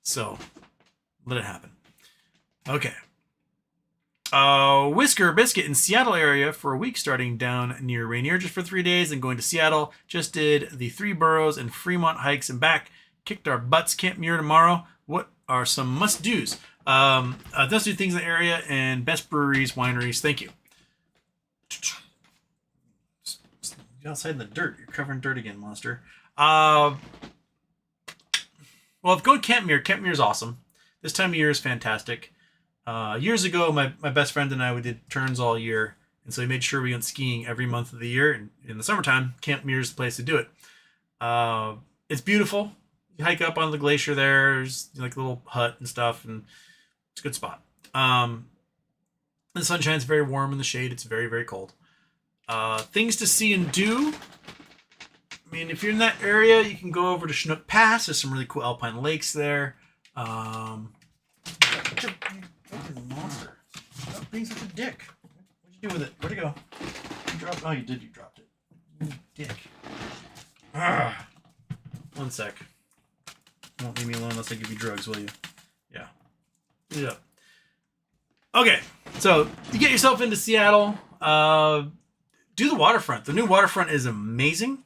A: So let it happen. Okay. Whisker Biscuit in Seattle area for a week, starting down near Rainier just for 3 days and going to Seattle. Just did the 3 boroughs and Fremont hikes and back. Kicked our butts. Camp Muir tomorrow. What are some must-dos? Let's do things in the area and best breweries, wineries. Thank you. You're outside in the dirt. You're covering dirt again, monster. Well, if going Camp Muir is awesome. This time of year is fantastic. Years ago, my best friend and I, we did turns all year. And so we made sure we went skiing every month of the year. And in the summertime, Camp Muir is the place to do it. It's beautiful. You hike up on the glacier there. There's like a little hut and stuff. And it's a good spot. The sunshine's very warm. In the shade, it's very, very cold. Things to see and do. I mean, if you're in that area, you can go over to Chinook Pass. There's some really cool alpine lakes there. Monster. Stop being such a dick. What'd you do with it? Where'd it go? You dropped. Oh, you did. You dropped it. You dick. One sec. You won't leave me alone unless I give you drugs, will you? Yeah. Yeah. Okay. So you get yourself into Seattle. Do the waterfront. The new waterfront is amazing.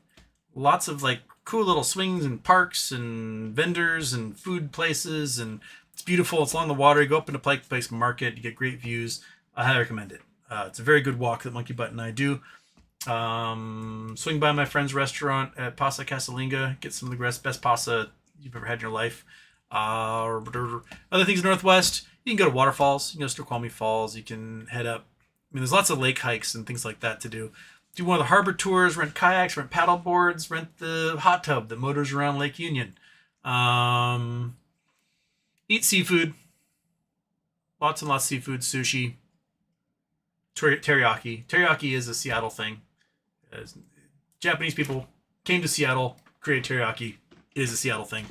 A: Lots of like cool little swings and parks and vendors and food places, and it's beautiful. It's along the water. You go up into Pike Place Market. You get great views. I highly recommend it. It's a very good walk that Monkey Butt and I do. Swing by my friend's restaurant at Pasta Casalinga. Get some of the best pasta you've ever had in your life. Other things in Northwest. You can go to waterfalls. You can go to Snoqualmie Falls. You can head up. I mean, there's lots of lake hikes and things like that to do. Do one of the harbor tours, rent kayaks, rent paddle boards, rent the hot tub that motors around Lake Union. Eat seafood. Lots and lots of seafood, sushi, teriyaki. Teriyaki is a Seattle thing. As Japanese people came to Seattle, created teriyaki. It is a Seattle thing.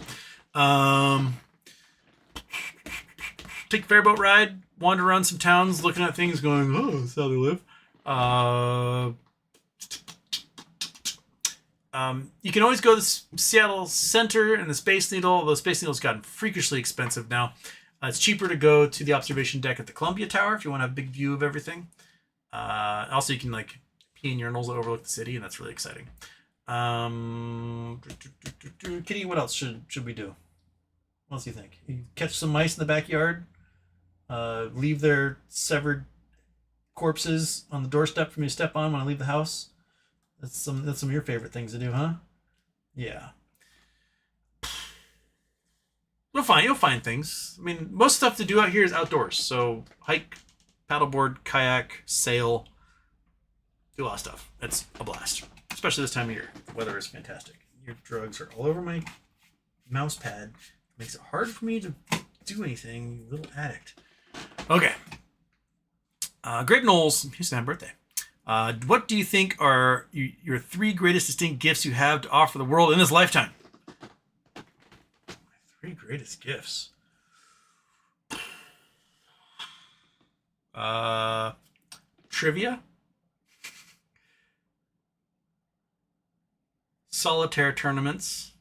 A: Take a fairboat ride, wander around some towns, looking at things, going, "Oh, that's how they live." You can always go to Seattle Center and the Space Needle, although Space Needle's gotten freakishly expensive now. It's cheaper to go to the observation deck at the Columbia Tower if you want to have a big view of everything. Also, you can like pee in urinals that overlook the city, and that's really exciting. Kitty, what else should we do? What else do you think? You catch some mice in the backyard, leave their severed corpses on the doorstep for me to step on when I leave the house. That's some of your favorite things to do, huh? Yeah. You'll find things. I mean, most stuff to do out here is outdoors. So hike, paddleboard, kayak, sail, do a lot of stuff. It's a blast, especially this time of year. The weather is fantastic. Your drugs are all over my mouse pad. It makes it hard for me to do anything, you little addict. Okay. Grape Knowles, here's happy birthday. What do you think are your 3 greatest distinct gifts you have to offer the world in this lifetime? 3 greatest gifts. Trivia. Solitaire tournaments.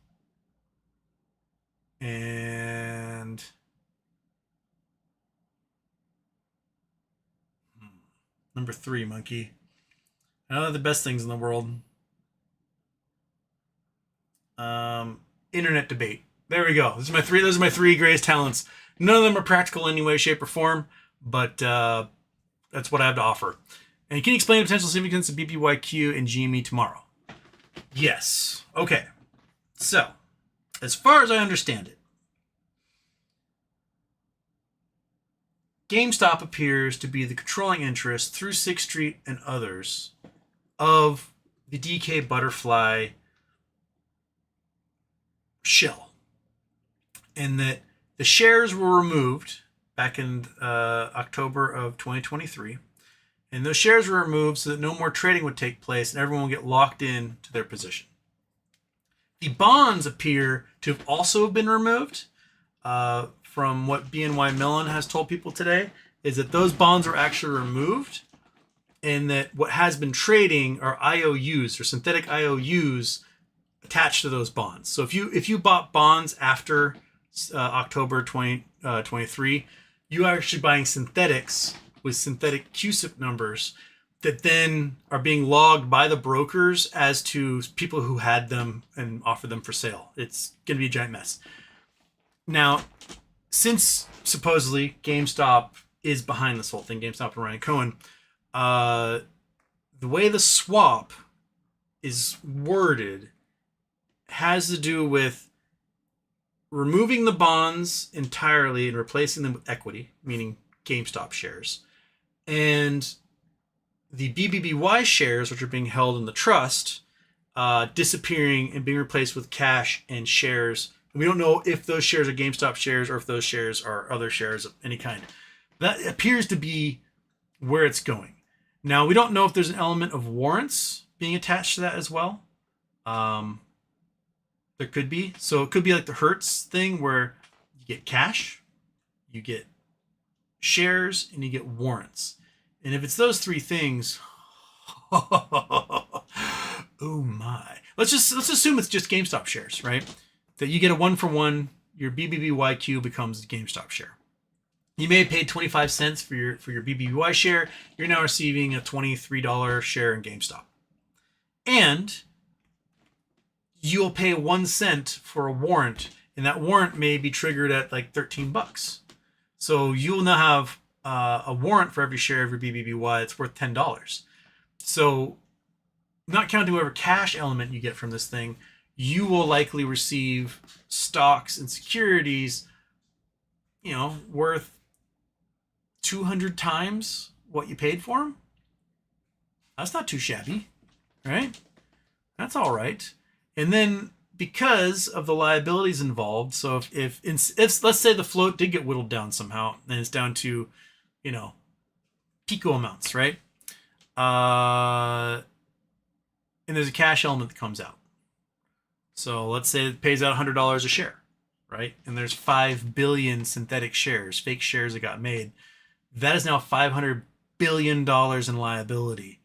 A: And number 3, monkey. I know they're the best things in the world. Internet debate. There we go. Those are my 3 greatest talents. None of them are practical in any way, shape, or form, but that's what I have to offer. And can you explain the potential significance of BBYQ and GME tomorrow? Yes. Okay. So, as far as I understand it, GameStop appears to be the controlling interest through 6th Street and others of the DK Butterfly shell. And that the shares were removed back in October of 2023. And those shares were removed so that no more trading would take place and everyone would get locked in to their position. The bonds appear to have also been removed. From what BNY Mellon has told people today, is that those bonds were actually removed and that what has been trading are IOUs or synthetic IOUs attached to those bonds. So if you bought bonds after October 2023, you are actually buying synthetics with synthetic CUSIP numbers that then are being logged by the brokers as to people who had them and offered them for sale. It's going to be a giant mess. Now, since supposedly GameStop is behind this whole thing, GameStop and Ryan Cohen, the way the swap is worded has to do with removing the bonds entirely and replacing them with equity, meaning GameStop shares, and the BBBY shares, which are being held in the trust, disappearing and being replaced with cash and shares. We don't know if those shares are GameStop shares or if those shares are other shares of any kind. That appears to be where it's going. Now, we don't know if there's an element of warrants being attached to that as well. There could be. So it could be like the Hertz thing where you get cash, you get shares, and you get warrants. And if it's those 3 things, oh my. Let's assume it's just GameStop shares, right? That you get a 1-for-1, your BBBYQ becomes a GameStop share. You may have paid 25 cents for your BBBY share. You're now receiving a $23 share in GameStop. And you'll pay 1 cent for a warrant, and that warrant may be triggered at like $13. So you'll now have a warrant for every share of your BBBY. It's worth $10. So not counting whatever cash element you get from this thing, you will likely receive stocks and securities, worth 200 times what you paid for them. That's not too shabby, right? That's all right. And then because of the liabilities involved, so if let's say the float did get whittled down somehow, and it's down to, pico amounts, right? And there's a cash element that comes out. So let's say it pays out $100 a share, right? And there's 5 billion synthetic shares, fake shares that got made. That is now $500 billion in liability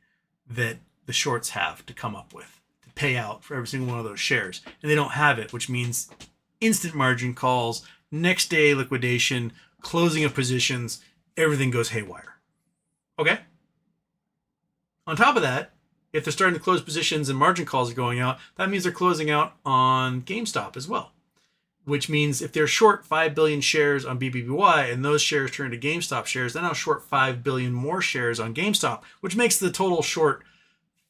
A: that the shorts have to come up with to pay out for every single one of those shares. And they don't have it, which means instant margin calls, next day liquidation, closing of positions, everything goes haywire. Okay? On top of that, if they're starting to close positions and margin calls are going out, that means they're closing out on GameStop as well. Which means if they're short 5 billion shares on BBBY and those shares turn to GameStop shares, they're now short 5 billion more shares on GameStop, which makes the total short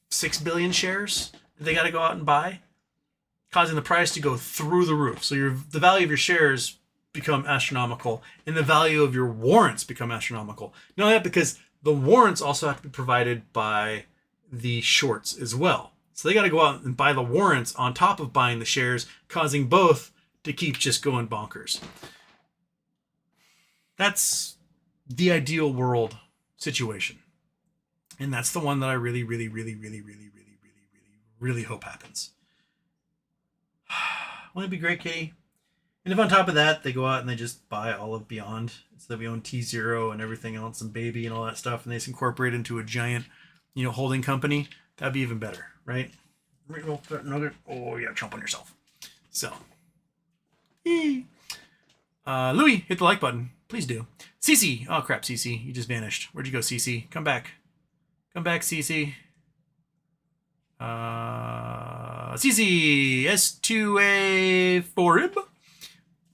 A: 6 billion shares that they got to go out and buy, causing the price to go through the roof. So the value of your shares become astronomical, and the value of your warrants become astronomical. Not only that, because the warrants also have to be provided by the shorts as well. So they got to go out and buy the warrants on top of buying the shares, causing both to keep just going bonkers. That's the ideal world situation. And that's the one that I really hope happens. Wouldn't it be great, Kitty? And if on top of that, they go out and they just buy all of Beyond, so that we own T0 and everything else and Baby and all that stuff, and they just incorporate into a giant, holding company, that'd be even better, right? Oh, yeah, chomp on yourself. So, Louis, hit the like button. Please do. Cece. Oh, crap, Cece. You just vanished. Where'd you go, Cece? Come back. Come back, Cece. Cece. S2A4IB.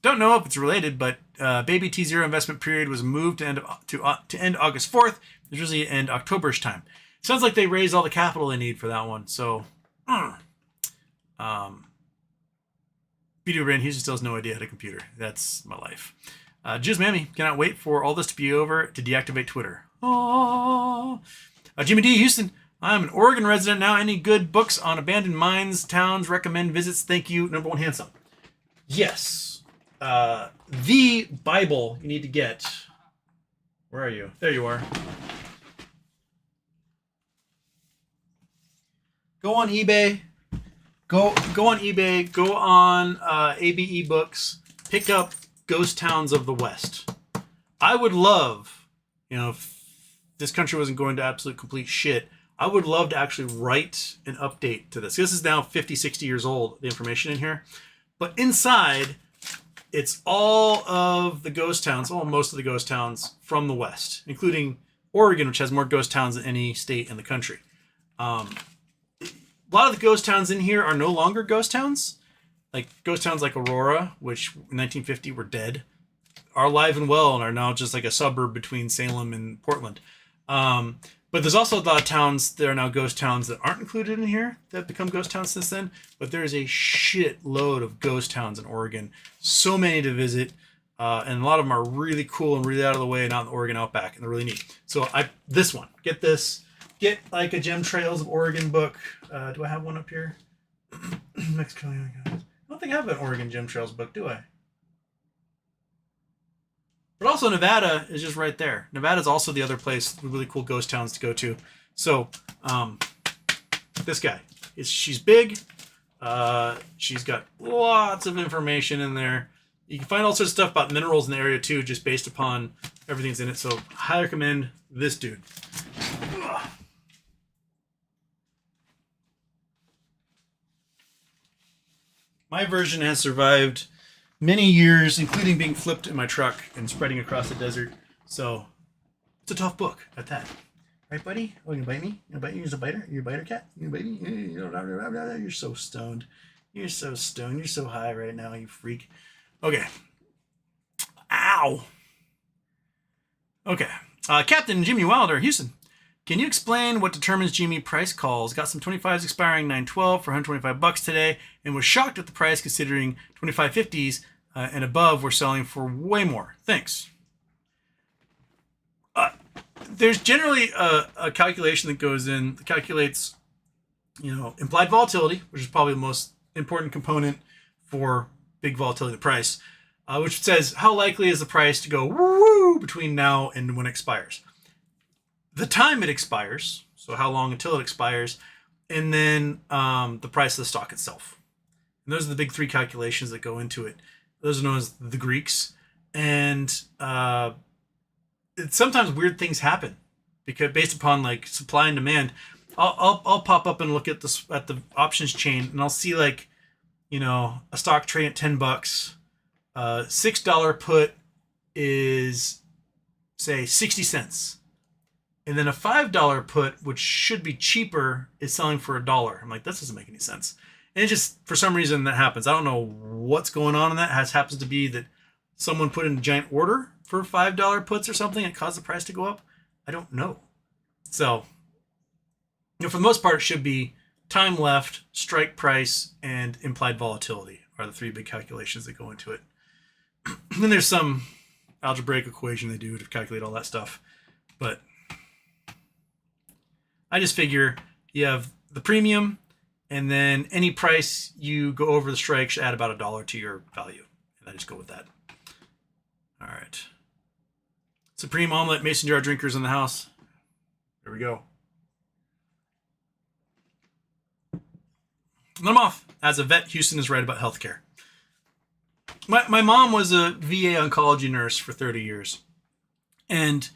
A: Don't know if it's related, but Baby T0 investment period was moved to end August 4th. It's usually end Octoberish time. Sounds like they raised all the capital they need for that one. So, Video Brand Houston still has no idea how to computer. That's my life. Jizz Mammy, cannot wait for all this to be over to deactivate Twitter. Aww. Jimmy D. Houston, I'm an Oregon resident now. Any good books on abandoned mines, towns, recommend visits? Thank you. Number one, handsome. Yes. The Bible you need to get. Where are you? There you are. Go on eBay. Go on eBay. Go on ABE Books. Pick up Ghost Towns of the West. I would love, if this country wasn't going to absolute complete shit, I would love to actually write an update to this. This is now 50, 60 years old, the information in here. But inside, it's all of the ghost towns, most of the ghost towns from the West, including Oregon, which has more ghost towns than any state in the country. A lot of the ghost towns in here are no longer ghost towns. Like ghost towns like Aurora, which in 1950 were dead, are alive and well and are now just like a suburb between Salem and Portland. But there's also a lot of towns that are now ghost towns that aren't included in here that have become ghost towns since then. But there's a shit load of ghost towns in Oregon. So many to visit. And a lot of them are really cool and really out of the way and out in the Oregon Outback. And they're really neat. So this one. Get this. Get like a Gem Trails of Oregon book. Do I have one up here? Mexico. I don't think I have an Oregon Gem Trails book, do I? But also Nevada is just right there. Nevada is also the other place with really cool ghost towns to go to. So, this guy, she's big. She's got lots of information in there. You can find all sorts of stuff about minerals in the area too, just based upon everything's in it. So, highly recommend this dude. My version has survived many years, including being flipped in my truck and spreading across the desert. So, it's a tough book at that. Right, buddy? Oh, you gonna bite me? You gonna bite me? You're a biter? You're a biter cat? You gonna bite me? You're so stoned. You're so stoned. You're so high right now, you freak. Okay. Ow. Okay. Captain Jimmy Wilder, Houston. Can you explain what determines GME price calls? Got some 25s expiring 9/12 for $125 today, and was shocked at the price considering 2550s and above were selling for way more. Thanks. There's generally a calculation that goes in that calculates, implied volatility, which is probably the most important component for big volatility of the price, which says how likely is the price to go woo between now and when it expires. The time it expires, so how long until it expires, and then the price of the stock itself. And those are the big three calculations that go into it. Those are known as the Greeks. And sometimes weird things happen because based upon like supply and demand. I'll pop up and look at the options chain, and I'll see like, a stock trading at $10. $6 put is say 60 cents. And then a $5 put, which should be cheaper, is selling for $1. I'm like, this doesn't make any sense. And it just, for some reason, that happens. I don't know what's going on in that. It happens to be that someone put in a giant order for $5 puts or something and caused the price to go up. I don't know. So, for the most part, it should be time left, strike price, and implied volatility are the three big calculations that go into it. then there's some algebraic equation they do to calculate all that stuff. But I just figure you have the premium, and then any price you go over the strike should add about $1 to your value. And I just go with that. All right. Supreme omelet, mason jar drinkers in the house. There we go. And I'm off. As a vet, Houston is right about healthcare. My mom was a VA oncology nurse for 30 years. And,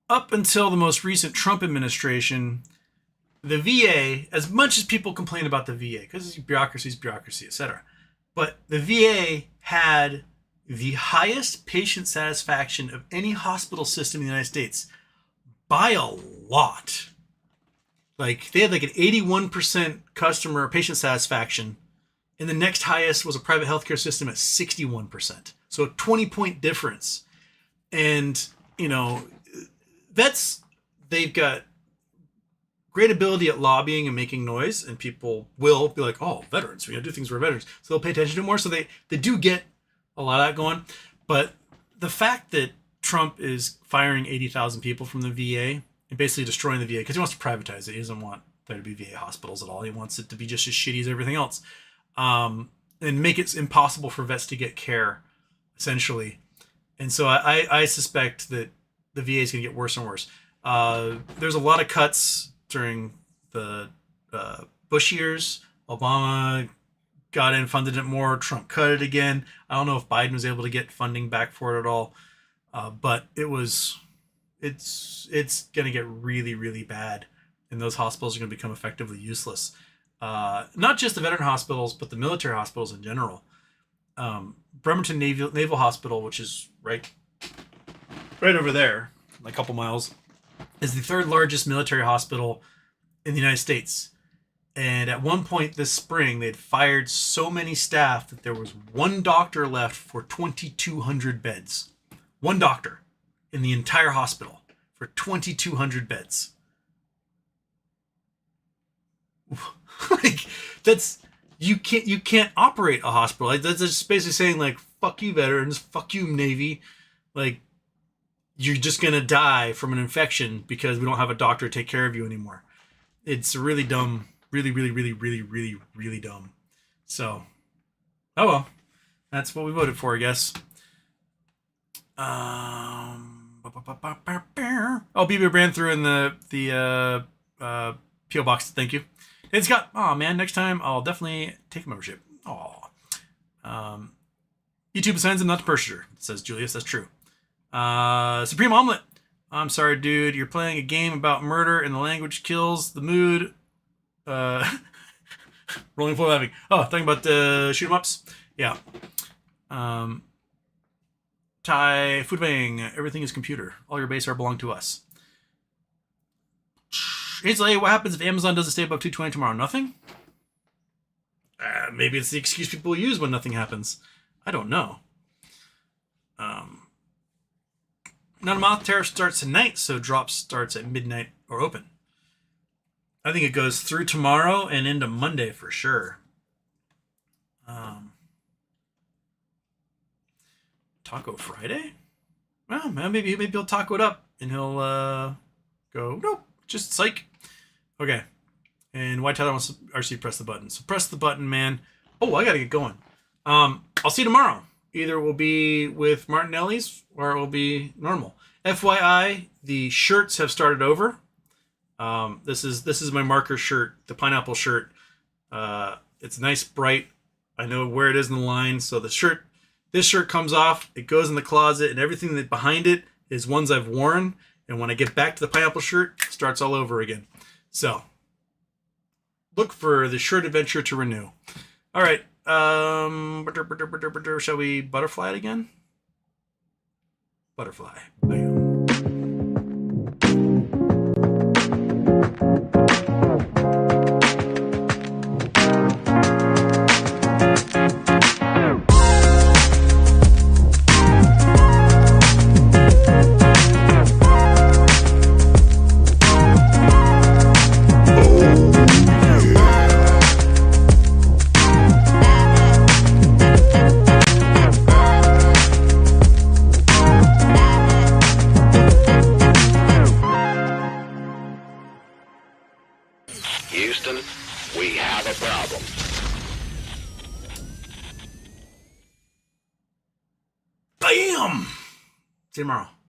A: up until the most recent Trump administration, the VA, as much as people complain about the VA, because it's bureaucracy, etc., but the VA had the highest patient satisfaction of any hospital system in the United States by a lot. Like, they had like an 81% customer or patient satisfaction, and the next highest was a private healthcare system at 61%. So a 20-point difference. And, they've got great ability at lobbying and making noise, and people will be like, oh, veterans, we gotta do things for veterans. So they'll pay attention to it more. So they do get a lot of that going. But the fact that Trump is firing 80,000 people from the VA and basically destroying the VA, because he wants to privatize it. He doesn't want there to be VA hospitals at all. He wants it to be just as shitty as everything else. And make it impossible for vets to get care, essentially. And so I suspect that the VA is going to get worse and worse. There's a lot of cuts during the Bush years. Obama got in, funded it more. Trump cut it again. I don't know if Biden was able to get funding back for it at all. But it's going to get really, really bad. And those hospitals are going to become effectively useless. Not just the veteran hospitals, but the military hospitals in general. Bremerton Naval Hospital, which is right over there, like a couple miles, is the third largest military hospital in the United States. And at one point this spring, they'd fired so many staff that there was one doctor left for 2,200 beds. One doctor in the entire hospital for 2,200 beds. Like, that's, you can't operate a hospital. Like, that's just basically saying, like, fuck you veterans, fuck you Navy. Like, you're just gonna die from an infection because we don't have a doctor to take care of you anymore. It's really dumb. Really, really, really, really, really, really dumb. So, oh well. That's what we voted for, I guess. Oh, BB ran through in the P.O. box. Thank you. It's got, oh man, next time I'll definitely take a membership. Oh. YouTube assigns him not to purchaser, says Julius. That's true. Supreme Omelet. I'm sorry, dude. You're playing a game about murder and the language kills the mood. Rolling full having. Oh, talking about shoot 'em ups. Yeah. Thai Food Bang. Everything is computer. All your base are belong to us. Hazel, what happens if Amazon doesn't stay above 220 tomorrow? Nothing? Maybe it's the excuse people use when nothing happens. I don't know. Non-moth tariff starts tonight, so drop starts at midnight or open. I think it goes through tomorrow and into Monday for sure. Taco Friday? Well, maybe he'll taco it up and he'll go, nope, just psych. Okay. And Why Tyler wants to RC press the button. So press the button, man. Oh, I gotta get going. I'll see you tomorrow. Either it will be with Martinelli's or it will be normal. FYI, the shirts have started over. This is my marker shirt, the pineapple shirt. It's nice, bright. I know where it is in the line. So this shirt comes off, it goes in the closet, and everything that behind it is ones I've worn. And when I get back to the pineapple shirt, it starts all over again. So look for the shirt adventure to renew. All right. Shall we butterfly it again? Butterfly. Bam.
B: Houston, we have a problem.
A: Bam! See you tomorrow.